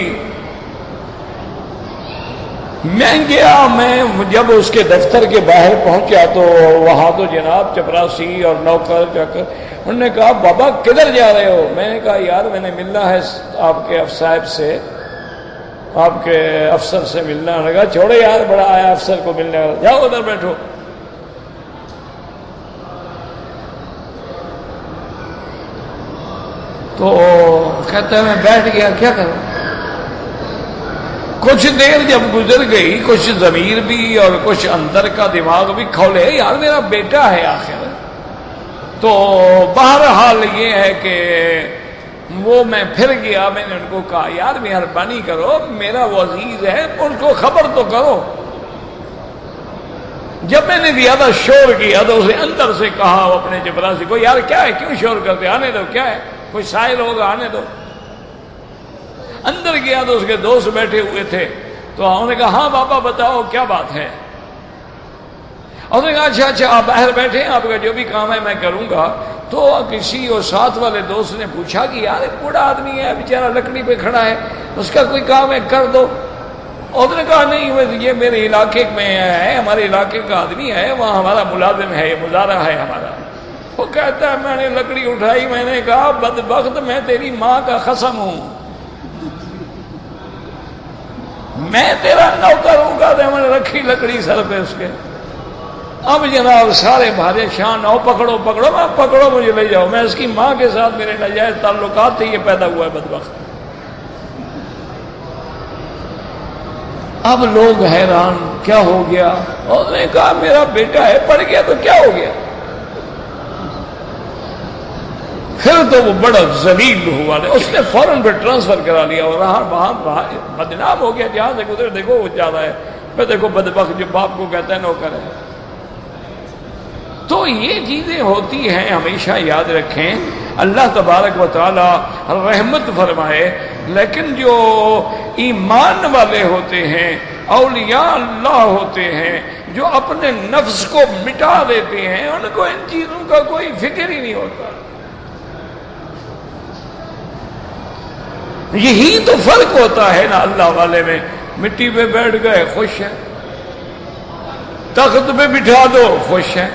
میں گیا، میں جب اس کے دفتر کے باہر پہنچا تو وہاں تو جناب چپراسی اور نوکر چکر، انہوں نے کہا بابا کدھر جا رہے ہو؟ میں نے کہا یار میں نے ملنا ہے آپ کے صاحب سے، آپ کے افسر سے ملنا۔ لگا چھوڑے یار، بڑا آیا افسر کو ملنے والا، جاؤ ادھر بیٹھو۔ تو کہتا ہے میں بیٹھ گیا، کیا کروں؟ کچھ دیر جب گزر گئی، کچھ ضمیر بھی اور کچھ اندر کا دماغ بھی کھولے، یار میرا بیٹا ہے آخر۔ تو بہرحال یہ ہے کہ وہ میں پھر گیا، میں نے ان کو کہا یار مہربانی کرو، میرا وہ عزیز ہے، ان کو خبر تو کرو۔ جب میں نے زیادہ شور کیا تو اسے اندر سے کہا اپنے چپراسی کو، یار کیا ہے، کیوں شور کرتے، آنے دو، کیا ہے، کوئی سائل ہوگا، آنے دو۔ اندر گیا تو اس کے دوست بیٹھے ہوئے تھے، تو انہوں نے کہا ہاں بابا بتاؤ کیا بات ہے۔ اور نے کہا اچھا آپ باہر بیٹھے ہیں، آپ کا جو بھی کام ہے میں کروں گا۔ تو کسی اور ساتھ والے دوست نے پوچھا کہ یار بوڑھا آدمی ہے بیچارہ لکڑی پہ کھڑا ہے، اس کا کوئی کام ہے کر دو۔ اور نے کہا نہیں یہ میرے علاقے میں ہے، ہمارے علاقے کا آدمی ہے، وہاں ہمارا ملازم ہے، یہ مزارہ ہے ہمارا۔ وہ کہتا ہے میں نے لکڑی اٹھائی، میں نے کہا بدبخت میں تیری ماں کا قسم ہوں، میں تیرا نوکر ہوں گا، تو میں نے رکھی لکڑی سر پہ اس کے۔ اب جناب سارے بھارے شان، او پکڑو پکڑو، پکڑو مجھے لے جاؤ، میں اس کی ماں کے ساتھ میرے ناجائز تعلقات تھے، یہ پیدا ہوا ہے بدبخت۔ اب لوگ حیران، کیا ہو گیا؟ اور نے کہا میرا بیٹا ہے، پڑ گیا تو کیا ہو گیا؟ پھر تو وہ بڑا ذلیل ہوا، اس نے فوراً پہ ٹرانسفر کرا لیا اور وہاں بدنام ہو گیا، جہاں سے گزرے دیکھو وہ جا رہا ہے، پھر دیکھو بدبخت جو باپ کو کہتا ہے نوکر ہے۔ تو یہ چیزیں ہوتی ہیں، ہمیشہ یاد رکھیں، اللہ تبارک و تعالی رحمت فرمائے، لیکن جو ایمان والے ہوتے ہیں، اولیاء اللہ ہوتے ہیں، جو اپنے نفس کو مٹا دیتے ہیں، ان کو ان چیزوں کا کوئی فکر ہی نہیں ہوتا۔ یہی تو فرق ہوتا ہے نا اللہ والے میں، مٹی پہ بیٹھ گئے خوش ہیں، تخت پہ بٹھا دو خوش ہیں،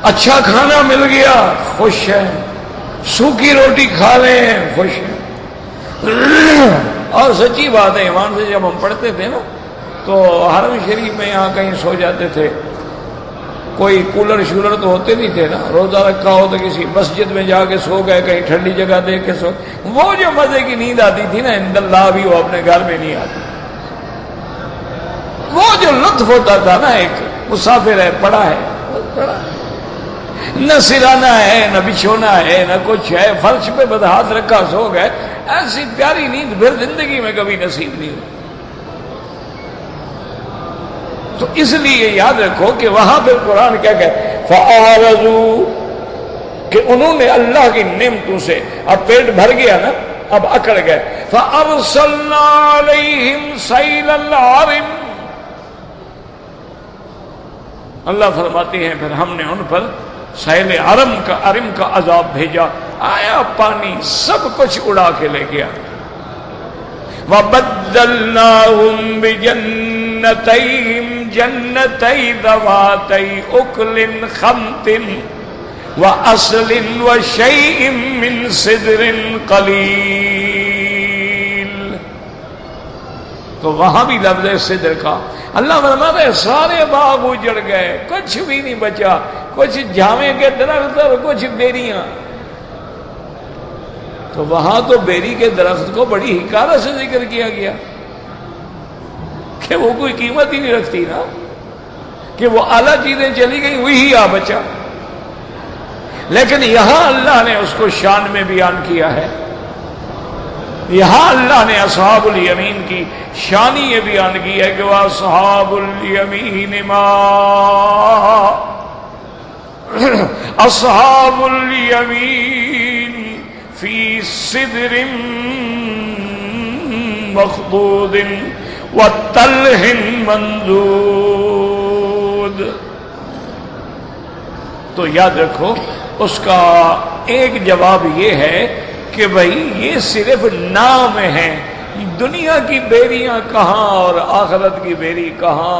اچھا کھانا مل گیا خوش ہیں، سوکھی روٹی کھا لیں خوش ہیں۔ اور سچی بات ہے، ایمان سے جب ہم پڑھتے تھے نا تو حرم شریف میں یہاں کہیں سو جاتے تھے، کوئی کولر شولر تو ہوتے نہیں تھے نا، روزہ رکھا ہو تو کسی مسجد میں جا کے سو گئے، کہیں ٹھنڈی جگہ دیکھ کے سو، وہ جو مزے کی نیند آتی تھی نا عند اللہ بھی وہ اپنے گھر میں نہیں آتی۔ وہ جو لطف ہوتا تھا نا، ایک مسافر ہے، پڑا ہے، نہ سرانا ہے، نہ بچھونا ہے، نہ کچھ ہے، فرش پہ بدہاتھ رکھا سو گئے، ایسی پیاری نیند پھر زندگی میں کبھی نصیب نہیں ہوئی۔ تو اس لیے یاد رکھو کہ وہاں پہ قرآن کیا کہے، فَأَعْرَضُوا، کہ انہوں نے اللہ کی نعمتوں سے، اب پیٹ بھر گیا نا، اب اکڑ گئے، فَأَرْسَلْنَا عَلَيْهِمْ سَيْلَ الْعَرِمِ، اللہ فرماتے ہیں پھر ہم نے ان پر سیل عرم کا عذاب بھیجا، آیا پانی سب کچھ اڑا کے لے گیا۔ وَبَدَّلْنَاهُمْ بِجَنَّتَيْهِمْ جَنَّتَيْ ذَوَاتَيْ أُكْلٍ خَمْطٍ وَأَصْلٍ وَشَيْءٍ مِّن سِدْرٍ قَلِيلٍ۔ تو وہاں بھی لفظ صدر کا، اللہ فرماتا ہے سارے باغ اجڑ گئے، کچھ بھی نہیں بچا، کچھ جامے کے درخت اور کچھ بیریاں۔ تو وہاں تو بیری کے درخت کو بڑی حکارت سے ذکر کیا گیا کہ وہ کوئی قیمت ہی نہیں رکھتی نا، کہ وہ اعلیٰ چیزیں چلی گئی وہی آ بچا، لیکن یہاں اللہ نے اس کو شان میں بیان کیا ہے، یہاں اللہ نے اصحاب الیمین کی شان یہ بیان کی ہے کہ وہ اصحاب الیمین ما اصحاب الیمین فی سدر مخضود وطلح منضود۔ تو یاد رکھو اس کا ایک جواب یہ ہے کہ بھائی یہ صرف نام ہے، دنیا کی بیریاں کہاں اور آخرت کی بیری کہاں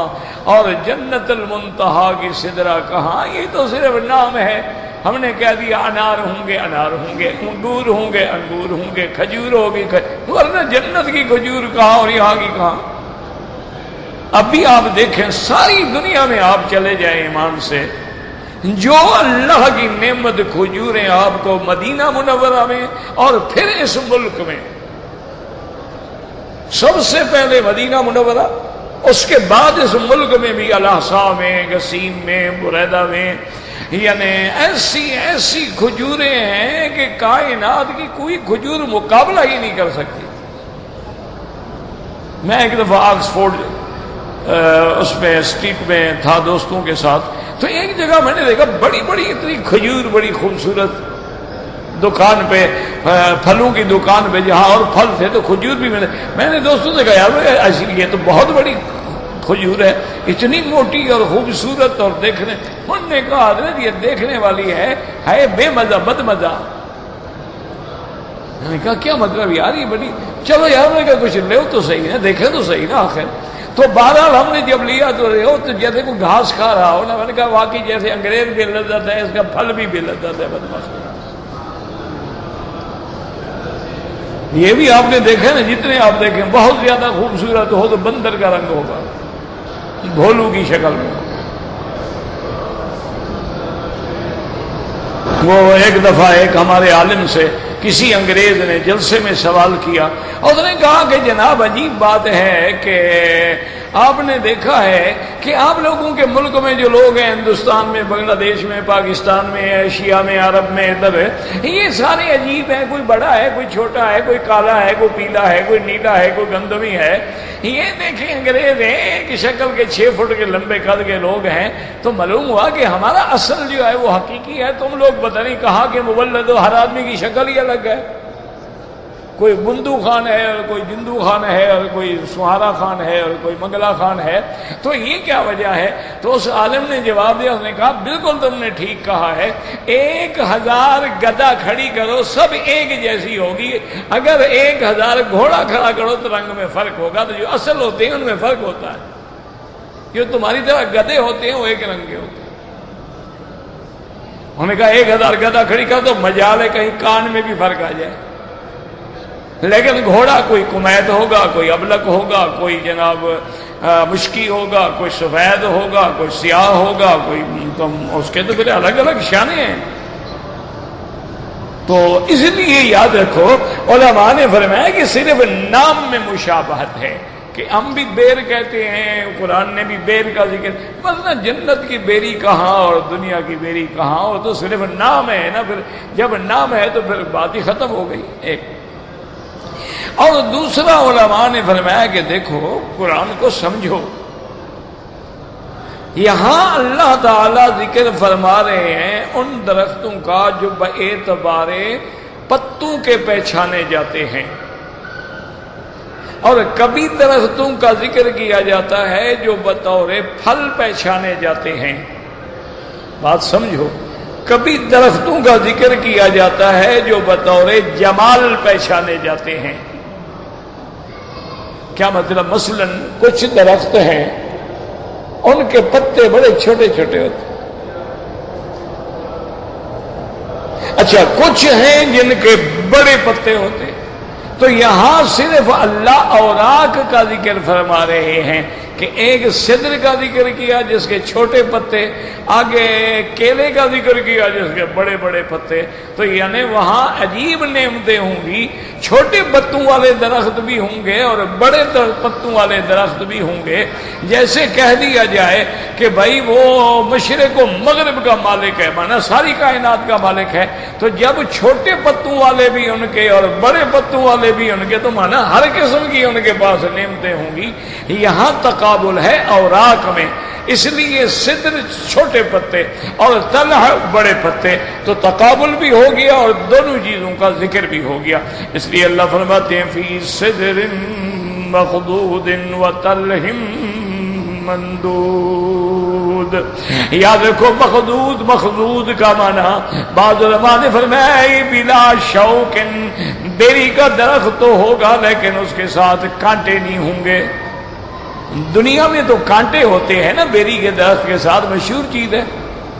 اور جنت المنتہا کی سدرہ کہاں، یہ تو صرف نام ہے۔ ہم نے کہہ دیا انار ہوں گے، انار ہوں گے، انگور ہوں گے، انگور ہوں گے، کھجور ہوگی، ورنہ جنت کی کھجور کہاں اور یہاں کی کہاں۔ اب بھی آپ دیکھیں ساری دنیا میں آپ چلے جائیں ایمان سے، جو اللہ کی نعمت کھجوریں آپ کو مدینہ منورہ میں اور پھر اس ملک میں، سب سے پہلے مدینہ منورہ، اس کے بعد اس ملک میں بھی الاحسا میں، گسیم میں، بریدہ میں، یعنی ایسی کھجوریں ہیں کہ کائنات کی کوئی کھجور مقابلہ ہی نہیں کر سکتی۔ میں ایک دفعہ آکسفورڈ اس میں اسٹریٹ میں تھا دوستوں کے ساتھ، تو ایک جگہ میں نے دیکھا بڑی بڑی اتنی کھجور، بڑی خوبصورت دکان پہ، پھلوں کی دکان پہ جہاں اور پھل تھے تو کھجور بھی میں نے دوستوں سے کہا یار ایسی یہ تو بہت بڑی کھجور ہے، اتنی موٹی اور خوبصورت، اور دیکھنے، انہوں نے کہا حضرت یہ دیکھنے والی ہے بے مزہ بد مزہ۔ میں نے کہا کیا مطلب یار یہ بڑی، چلو یار میں نے کہا کچھ لو تو صحیح ہے، دیکھیں تو صحیح نا آخر۔ تو بہرحال ہم نے جب لیا تو جیسے کوئی گھاس کھا رہا ہو نا، میں نے کہا واقعی جیسے انگریز بھی لذت ہے، اس کا پھل بھی بے لذت ہے بدماش۔ یہ بھی آپ نے دیکھا نا، جتنے آپ دیکھیں بہت زیادہ خوبصورت ہو تو بندر کا رنگ ہوگا، بھولو کی شکل میں. وہ ایک دفعہ ایک ہمارے عالم سے کسی انگریز نے جلسے میں سوال کیا، اور اس نے کہا کہ جناب عجیب بات ہے کہ آپ نے دیکھا ہے کہ آپ لوگوں کے ملک میں جو لوگ ہیں، ہندوستان میں، بنگلہ دیش میں، پاکستان میں، ایشیا میں، عرب میں، ادھر ہے، یہ سارے عجیب ہیں، کوئی بڑا ہے، کوئی چھوٹا ہے، کوئی کالا ہے، کوئی پیلا ہے، کوئی نیلا ہے، کوئی گندمی ہے. یہ دیکھیں انگریز ہیں ایک شکل کے 6 فٹ کے لمبے قد کے لوگ ہیں. تو معلوم ہوا کہ ہمارا اصل جو ہے وہ حقیقی ہے. تم لوگ پتہ نہیں کہا کہ مولد ہر آدمی کی شکل ہی الگ ہے. کوئی بندو خان ہے اور کوئی جندو خان ہے اور کوئی سہارا خان ہے اور کوئی منگلا خان ہے. تو یہ کیا وجہ ہے؟ تو اس عالم نے جواب دیا، اس نے کہا بالکل تم نے ٹھیک کہا ہے. 1000 گدا کھڑی کرو سب ایک جیسی ہوگی. اگر 1000 گھوڑا کھڑا کرو تو رنگ میں فرق ہوگا. تو جو اصل ہوتے ہیں ان میں فرق ہوتا ہے. جو تمہاری طرح گدے ہوتے ہیں وہ ایک رنگ کے ہوتے ہیں. انہوں نے کہا 1000 گدا کھڑی کر تو مجال ہے کہیں کان میں بھی فرق آ جائے. لیکن گھوڑا کوئی کمیت ہوگا، کوئی ابلک ہوگا، کوئی جناب مشکی ہوگا، کوئی سفید ہوگا، کوئی سیاہ ہوگا، کوئی اس کے تو پھر الگ الگ شانے ہیں. تو اس لیے یاد رکھو علماء نے فرمایا کہ صرف نام میں مشابہت ہے کہ ہم بھی بیر کہتے ہیں، قرآن نے بھی بیر کا ذکر، ورنہ جنت کی بیری کہاں اور دنیا کی بیری کہاں. اور تو صرف نام ہے نا. پھر جب نام ہے تو پھر بات ہی ختم ہو گئی. ایک اور دوسرا علماء نے فرمایا کہ دیکھو قرآن کو سمجھو. یہاں اللہ تعالی ذکر فرما رہے ہیں ان درختوں کا جو باعتبار پتوں کے پہچانے جاتے ہیں، اور کبھی درختوں کا ذکر کیا جاتا ہے جو بطور پھل پہچانے جاتے ہیں. بات سمجھو. کبھی درختوں کا ذکر کیا جاتا ہے جو بطور جمال پہچانے جاتے ہیں. کیا مطلب؟ مثلا کچھ درخت ہیں ان کے پتے بڑے چھوٹے چھوٹے ہوتے ہیں. اچھا کچھ ہیں جن کے بڑے پتے ہوتے ہیں. تو یہاں صرف اللہ اوراق کا ذکر فرما رہے ہیں کہ ایک صدر کا ذکر کیا جس کے چھوٹے پتے، آگے کیلے کا ذکر کیا جس کے بڑے بڑے پتے. تو یعنی وہاں عجیب نعمتیں ہوں گی. چھوٹے پتوں والے درخت بھی ہوں گے اور بڑے پتوں والے درخت بھی ہوں گے. جیسے کہہ دیا جائے کہ بھائی وہ مشرق و مغرب کا مالک ہے، مانا ساری کائنات کا مالک ہے. تو جب چھوٹے پتوں والے بھی ان کے اور بڑے پتوں والے بھی ان کے، تو مانا ہر قسم کی ان کے پاس نعمتیں ہوں گی. یہاں تقابل ہے اوراق میں. اس لیے صدر چھوٹے پتے اور طلح بڑے پتے، تو تقابل بھی ہو گیا اور دونوں چیزوں کا ذکر بھی ہو گیا. اس لیے اللہ فرماتے ہیں فی صدر مخضود وطلح مندود. یاد رکھو مخضود، مخضود کا معنی بعض علماء نے فرمایا بلا شوک، بیری کا درخت تو ہوگا لیکن اس کے ساتھ کانٹے نہیں ہوں گے. دنیا میں تو کانٹے ہوتے ہیں نا، بیری کے درخت کے ساتھ مشہور چیز ہے.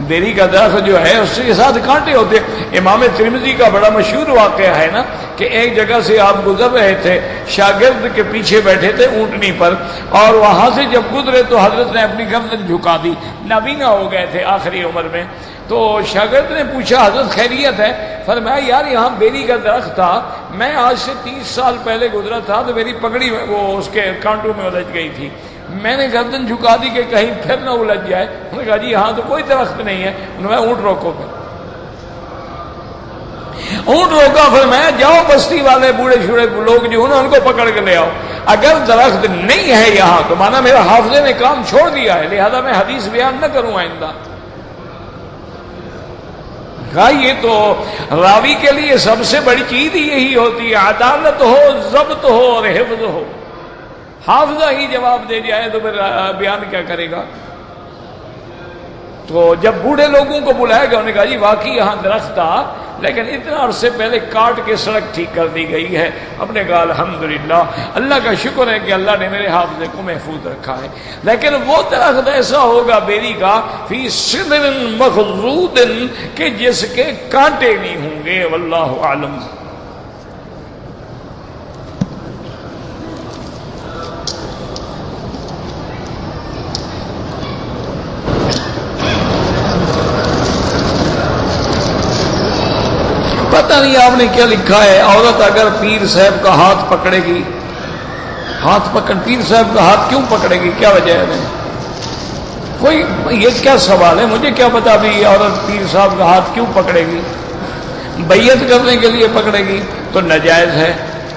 بیری کا درخت جو ہے اس کے ساتھ کانٹے ہوتے ہیں. امام ترمذی کا بڑا مشہور واقعہ ہے نا کہ ایک جگہ سے آپ گزر رہے تھے، شاگرد کے پیچھے بیٹھے تھے اونٹنی پر، اور وہاں سے جب گزرے تو حضرت نے اپنی گردن جھکا دی. نابینا ہو گئے تھے آخری عمر میں. تو شاگرد نے پوچھا حضرت خیریت ہے؟ فرمایا یار یہاں بیری کا درخت تھا، میں آج سے 30 سال پہلے گزرا تھا تو میری پگڑی وہ اس کے کانٹوں میں الجھ گئی تھی. میں نے گردن جھکا دی کہ کہیں پھر نہ الجھ جائے. انہوں نے کہا جی یہاں تو کوئی درخت نہیں ہے. انہوں نے کہا اونٹ روکو. پھر اونٹ روکا. فرمایا جاؤ بستی والے بوڑھے شوڑے لوگ جو ہیں ان کو پکڑ کے لے آؤ. اگر درخت نہیں ہے یہاں تو مانا میرا حافظے نے کام چھوڑ دیا ہے، لہذا میں حدیث بیان نہ کروں آئندہ. کہا یہ تو راوی کے لیے سب سے بڑی چیز یہی ہوتی ہے، عدالت ہو، ضبط ہو اور حفظ ہو. حافظہ ہی جواب دے جائے تو پھر بیان کیا کرے گا. تو جب بوڑھے لوگوں کو بلایا گیا انہوں نے کہا جی واقعی یہاں درخت تھا لیکن اتنا عرصے پہلے کاٹ کے سڑک ٹھیک کر دی گئی ہے. اپنے کہا الحمدللہ، اللہ کا شکر ہے کہ اللہ نے میرے حافظے کو محفوظ رکھا ہے. لیکن وہ درخت ایسا ہوگا بیری کا فی صدر مخضود کہ جس کے کانٹے نہیں ہوں گے. واللہ اعلم. نہیں آپ نے کیا لکھا ہے، عورت اگر پیر صاحب کا ہاتھ پکڑے گی، پیر صاحب کا ہاتھ کیوں پکڑے گی، کیا وجہ ہے؟ کوئی یہ کیا سوال ہے، مجھے کیا پتا بھی عورت پیر صاحب کا ہاتھ کیوں پکڑے گی؟ بیعت کرنے کے لیے پکڑے گی تو ناجائز ہے۔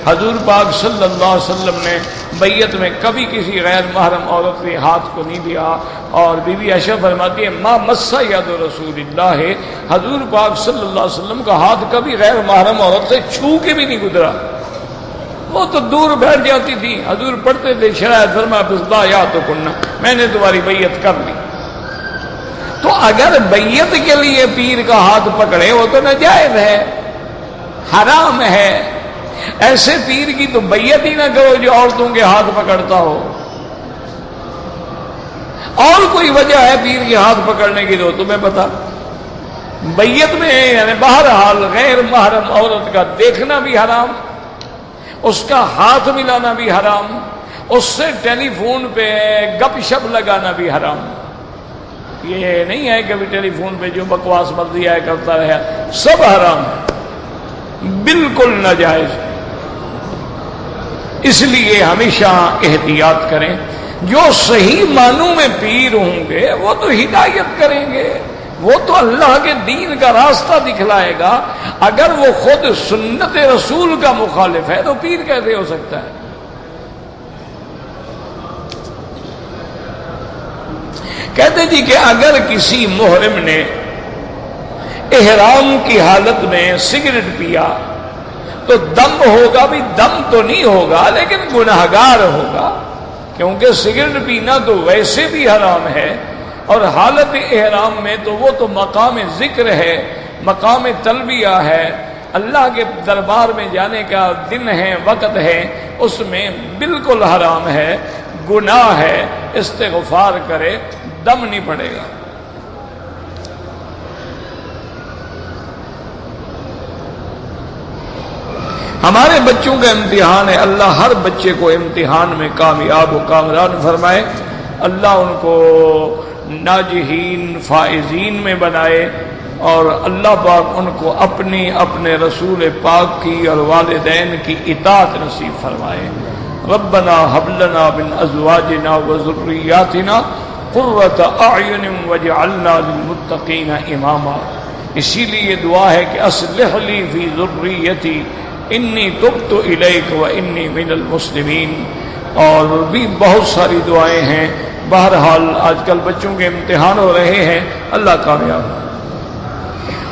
حضور پاک صلی اللہ علیہ وسلم نے بیعت میں کبھی کسی غیر محرم عورت کے ہاتھ کو نہیں دیا، اور بی بی عائشہ فرماتی ہے ما مس ید رسول اللہ، حضور پاک صلی اللہ علیہ وسلم کا ہاتھ کبھی غیر محرم عورت سے چھو کے بھی نہیں گزرا، وہ تو دور بیٹھ جاتی تھی، حضور پڑھتے تھے شرائط فرما بسدا یا تو کننا، میں نے تمہاری بیعت کر لی۔ تو اگر بیعت کے لیے پیر کا ہاتھ پکڑے وہ تو ناجائز ہے، حرام ہے۔ ایسے پیر کی تو بیعت ہی نہ کرو جو عورتوں کے ہاتھ پکڑتا ہو۔ اور کوئی وجہ ہے پیر کے ہاتھ پکڑنے کی تو تمہیں پتا؟ بیعت میں یعنی بہرحال غیر محرم عورت کا دیکھنا بھی حرام، اس کا ہاتھ ملانا بھی حرام، اس سے ٹیلی فون پہ گپ شپ لگانا بھی حرام۔ یہ نہیں ہے کہ ٹیلی فون پہ جو بکواس مرضی آئے کرتا رہے، سب حرام ہے، بالکل ناجائز۔ اس لیے ہمیشہ احتیاط کریں۔ جو صحیح معنوں میں پیر ہوں گے وہ تو ہدایت کریں گے، وہ تو اللہ کے دین کا راستہ دکھلائے گا۔ اگر وہ خود سنت رسول کا مخالف ہے تو پیر کیسے ہو سکتا ہے؟ کہتے جی کہ اگر کسی محرم نے احرام کی حالت میں سگریٹ پیا تو دم ہوگا، بھی دم تو نہیں ہوگا لیکن گناہگار ہوگا، کیونکہ سگریٹ پینا تو ویسے بھی حرام ہے، اور حالت احرام میں تو وہ تو مقام ذکر ہے، مقام تلبیہ ہے، اللہ کے دربار میں جانے کا دن ہے، وقت ہے، اس میں بالکل حرام ہے، گناہ ہے، استغفار کرے، دم نہیں پڑے گا۔ ہمارے بچوں کا امتحان ہے، اللہ ہر بچے کو امتحان میں کامیاب و کامران فرمائے، اللہ ان کو ناجحین فائزین میں بنائے، اور اللہ پاک ان کو اپنے رسول پاک کی اور والدین کی اطاعت نصیب فرمائے۔ ربنا هب لنا من ازواجنا وذرياتنا قرۃ اعین واجعلنا للمتقین اماما۔ اسی لیے دعا ہے کہ اصلح لی فی ذریتی انی تبت الیک وانی من المسلمین، اور بھی بہت ساری دعائیں ہیں۔ بہرحال آج کل بچوں کے امتحان ہو رہے ہیں، اللہ کامیاب۔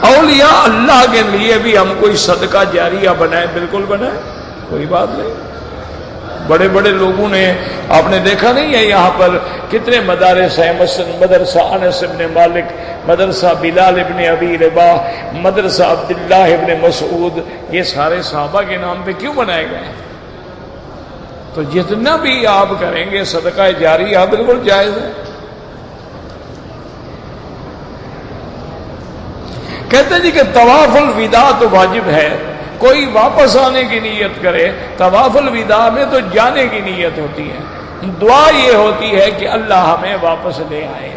اولیاء اللہ کے لیے بھی ہم کوئی صدقہ جاریہ بنائیں، بالکل بنائیں، کوئی بات نہیں۔ بڑے بڑے لوگوں نے، آپ نے دیکھا نہیں ہے یہاں پر کتنے مدارس ہیں، مثلا مدرسہ انس ابن مالک، مدرسہ بلال ابن ابی رباح، مدرسہ عبداللہ ابن مسعود، یہ سارے صحابہ کے نام پہ کیوں بنائے گئے ہیں؟ تو جتنا بھی آپ کریں گے صدقہ جاریہ بالکل جائز ہے۔ کہتے جی کہ طواف الوداع تو واجب ہے، کوئی واپس آنے کی نیت کرے، طواف الوداع میں تو جانے کی نیت ہوتی ہے، دعا یہ ہوتی ہے کہ اللہ ہمیں واپس لے آئے۔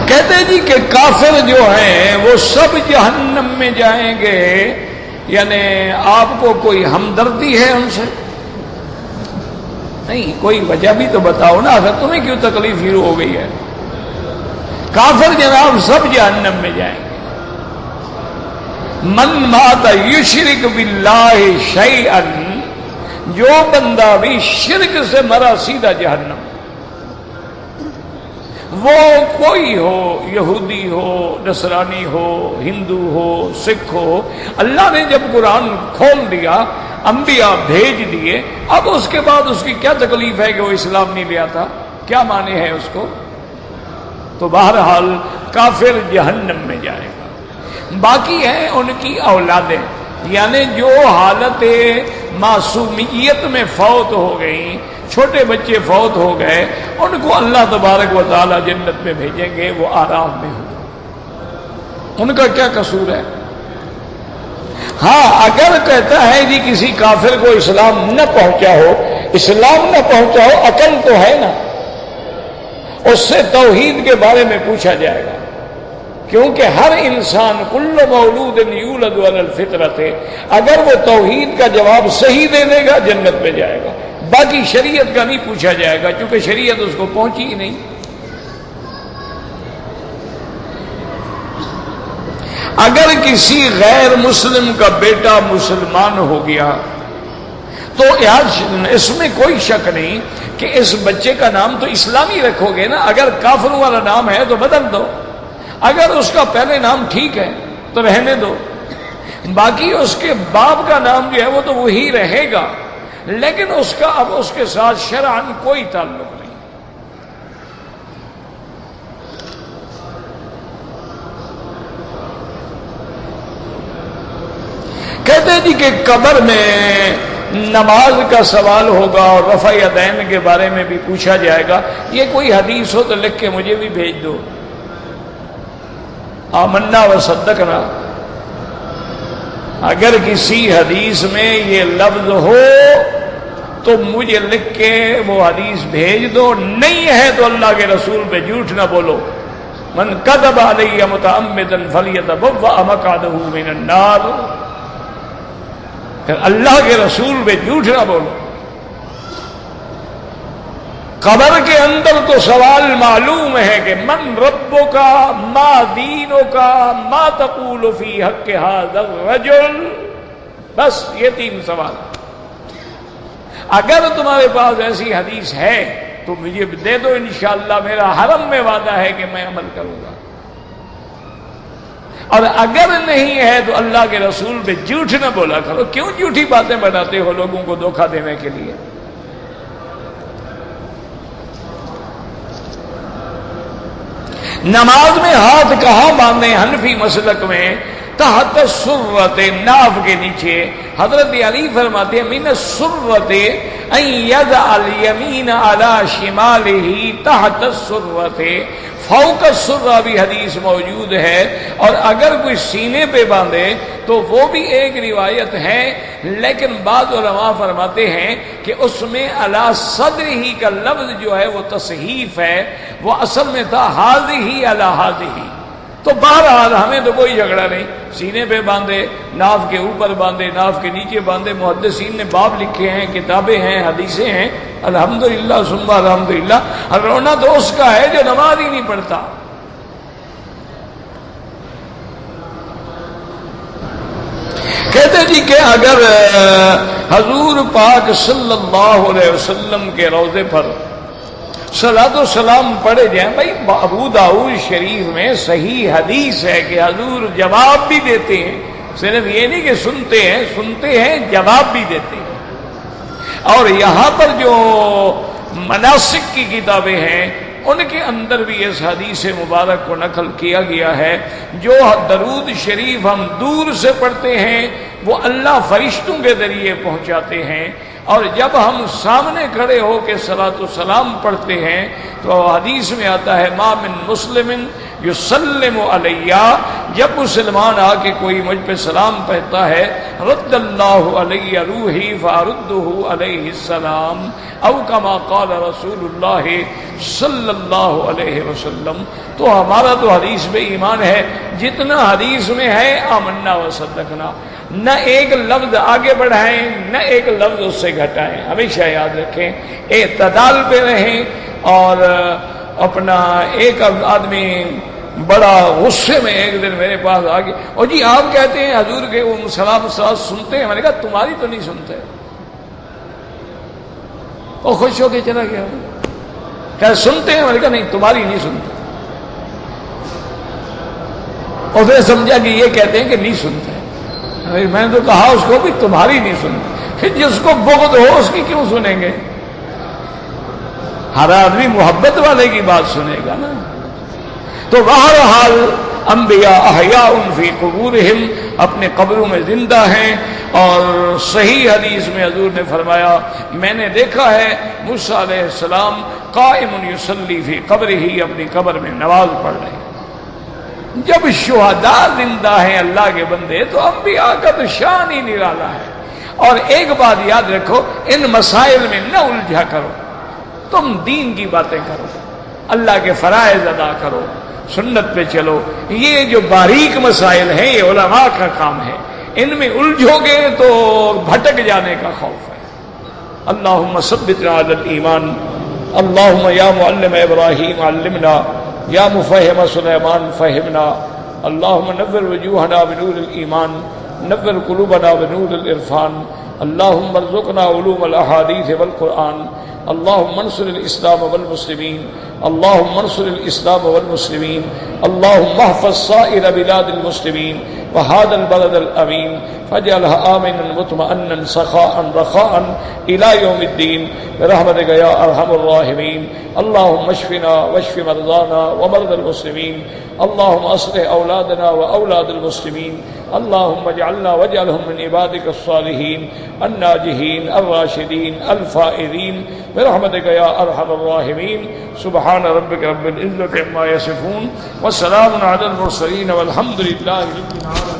کہتے ہیں جی کہ کافر جو ہیں وہ سب جہنم میں جائیں گے، یعنی آپ کو کوئی ہمدردی ہے ان سے؟ نہیں، کوئی وجہ بھی تو بتاؤ نا، اگر تمہیں کیوں تکلیف شروع ہو گئی ہے؟ کافر جناب سب جہنم میں جائیں گے۔ من مات یشرک باللہ شیئا، جو بندہ بھی شرک سے مرا سیدھا جہنم، وہ کوئی ہو، یہودی ہو، نصرانی ہو، ہندو ہو، سکھ ہو، اللہ نے جب قرآن کھول دیا، انبیاء بھیج دیے، اب اس کے بعد اس کی کیا تکلیف ہے کہ وہ اسلام نہیں لیا تھا؟ کیا معنی ہے اس کو؟ تو بہرحال کافر جہنم میں جائے گا۔ باقی ہیں ان کی اولادیں، یعنی جو حالت معصومیت میں فوت ہو گئیں، چھوٹے بچے فوت ہو گئے، ان کو اللہ تبارک و تعالی جنت میں بھیجیں گے، وہ آرام میں ہو۔ ان کا کیا قصور ہے؟ ہاں اگر کہتا ہے جی کسی کافر کو اسلام نہ پہنچا ہو، اسلام نہ پہنچا ہو، عقل تو ہے نا، اس سے توحید کے بارے میں پوچھا جائے گا، کیونکہ ہر انسان کل مولود یولد علی الفطرت ہے، اگر وہ توحید کا جواب صحیح دے دے گا جنت میں جائے گا، باقی شریعت کا نہیں پوچھا جائے گا کیونکہ شریعت اس کو پہنچی ہی نہیں۔ اگر کسی غیر مسلم کا بیٹا مسلمان ہو گیا تو اس میں کوئی شک نہیں کہ اس بچے کا نام تو اسلامی رکھو گے نا، اگر کافروں والا نام ہے تو بدل دو، اگر اس کا پہلے نام ٹھیک ہے تو رہنے دو، باقی اس کے باپ کا نام جو ہے وہ تو وہی رہے گا، لیکن اس کا اب اس کے ساتھ شرعاً کوئی تعلق نہیں۔ کہتے ہیں جی کہ قبر میں نماز کا سوال ہوگا اور رفع یدین کے بارے میں بھی پوچھا جائے گا، یہ کوئی حدیث ہو تو لکھ کے مجھے بھی بھیج دو، آمنا و صدقنا۔ اگر کسی حدیث میں یہ لفظ ہو تو مجھے لکھ کے وہ حدیث بھیج دو، نہیں ہے تو اللہ کے رسول پہ جھوٹ نہ بولو۔ من کذب علی متعمدا فلیتبوأ مقعدہ من النار، پھر اللہ کے رسول پہ جھوٹ نہ بولو۔ قبر کے اندر تو سوال معلوم ہے کہ من ربک ما دینک ما تقول فی حق ھذا الرجل، بس یہ 3 سوال۔ اگر تمہارے پاس ایسی حدیث ہے تو مجھے دے دو، انشاءاللہ میرا حرم میں وعدہ ہے کہ میں عمل کروں گا، اور اگر نہیں ہے تو اللہ کے رسول پہ جھوٹ نہ بولا کرو۔ کیوں جھوٹی باتیں بناتے ہو لوگوں کو دھوکہ دینے کے لیے؟ نماز میں ہاتھ کہاں باندھیں؟ حنفی مسلک میں تحت السرۃ، ناف کے نیچے۔ حضرت علی فرماتے ہیں من السرۃ ان یضع الیمین علی شمالہ تحت السرۃ، فوق السرہ بھی حدیث موجود ہے، اور اگر کوئی سینے پہ باندھے تو وہ بھی ایک روایت ہے، لیکن بعض علماء فرماتے ہیں کہ اس میں علی صدرہ کا لفظ جو ہے وہ تصحیف ہے، وہ اصل میں تھا ہذہ علی ہذہ۔ تو بہرحال ہمیں تو کوئی جھگڑا نہیں، سینے پہ باندھے، ناف کے اوپر باندھے، ناف کے نیچے باندھے، محدثین نے باب لکھے ہیں، کتابیں ہیں، حدیثیں ہیں، الحمدللہ ثم الحمدللہ۔ رونا تو اس کا ہے جو نماز ہی نہیں پڑھتا۔ کہتے جی کہ اگر حضور پاک صلی اللہ علیہ وسلم کے روضے پر صلاۃ و سلام پڑھے جائیں، بھائی ابو داؤد شریف میں صحیح حدیث ہے کہ حضور جواب بھی دیتے ہیں، صرف یہ نہیں کہ سنتے ہیں جواب بھی دیتے ہیں۔ اور یہاں پر جو مناسک کی کتابیں ہیں ان کے اندر بھی اس حدیث مبارک کو نقل کیا گیا ہے، جو درود شریف ہم دور سے پڑھتے ہیں وہ اللہ فرشتوں کے ذریعے پہنچاتے ہیں، اور جب ہم سامنے کھڑے ہو کے صلاۃ و سلام پڑھتے ہیں تو حدیث میں آتا ہے ما من مسلم یسلم علیہ، جب مسلمان آ کے کوئی مجھ پہ سلام پڑھتا ہے رد اللہ علیہ روحی فاردہ علیہ السلام، او کما قال رسول اللہ صلی اللہ علیہ وسلم۔ تو ہمارا تو حدیث پہ ایمان ہے جتنا حدیث میں ہے، آمنا و صدقنا، نہ ایک لفظ آگے بڑھائیں نہ ایک لفظ اس سے گھٹائیں، ہمیشہ یاد رکھیں، اعتدال پہ رہیں۔ اور اپنا ایک آدمی بڑا غصے میں ایک دن میرے پاس آ گیا، اور جی آپ کہتے ہیں حضور کے وہ سلام سنتے ہیں، میں نے کہا تمہاری تو نہیں سنتے، اور خوش ہو کے چلا گیا، کہ سنتے ہیں، میں نے کہا نہیں تمہاری نہیں سنتے، اور پھر سمجھا کہ یہ کہتے ہیں کہ نہیں سنتے، میں نے تو کہا اس کو بھی تمہاری نہیں سنتے، پھر جس کو بغض ہو اس کی کیوں سنیں گے؟ ہر آدمی محبت والے کی بات سنے گا نا۔ تو بہرحال انبیاء احیاء فی قبورہم، اپنے قبروں میں زندہ ہیں، اور صحیح حدیث میں حضور نے فرمایا میں نے دیکھا ہے موسیٰ علیہ السلام قائم یصلی فی قبرہ، اپنی قبر میں نماز پڑھ رہے ہیں۔ جب شہداء زندہ ہیں اللہ کے بندے تو انبیاء کا تو شان ہی نرالا ہے۔ اور ایک بات یاد رکھو، ان مسائل میں نہ الجھا کرو، تم دین کی باتیں کرو، اللہ کے فرائض ادا کرو، سنت پہ چلو۔ یہ جو باریک مسائل ہیں یہ علماء کا کام ہے، ان میں الجھو گے تو بھٹک جانے کا خوف ہے۔ اللہم ثبتنا علی الایمان، اللہم یا معلم ابراہیم علمنا، یا مفہم سلیمان فہمنا، اللہم نور وجوہنا بنور الایمان، نور قلوبنا بنور العرفان، اللہم ارزقنا علوم الاحادیث والقرآن، اللہم انصر الاسلام والمسلمین، اللہم انصر الاسلام والمسلمین، اللہم احفظ سائر بلاد المسلمین وهذا البلد الأمين فاجعلها آمنا مطمئنا سخاء رخاء إلى يوم الدين برحمتك يا أرحم الراحمين۔ اللهم اشفنا واشف مرضانا ومرضى المسلمين، اللهم اصلح أولادنا وأولاد المسلمين، اللهم اجعلنا واجعلهم من عبادك الصالحين الناجحين الراشدين الفائزين برحمتك يا أرحم الراحمين۔ سبحان ربك رب العزة عما يصفون، والسلام على المرسلين والحمد لله رب العالمين۔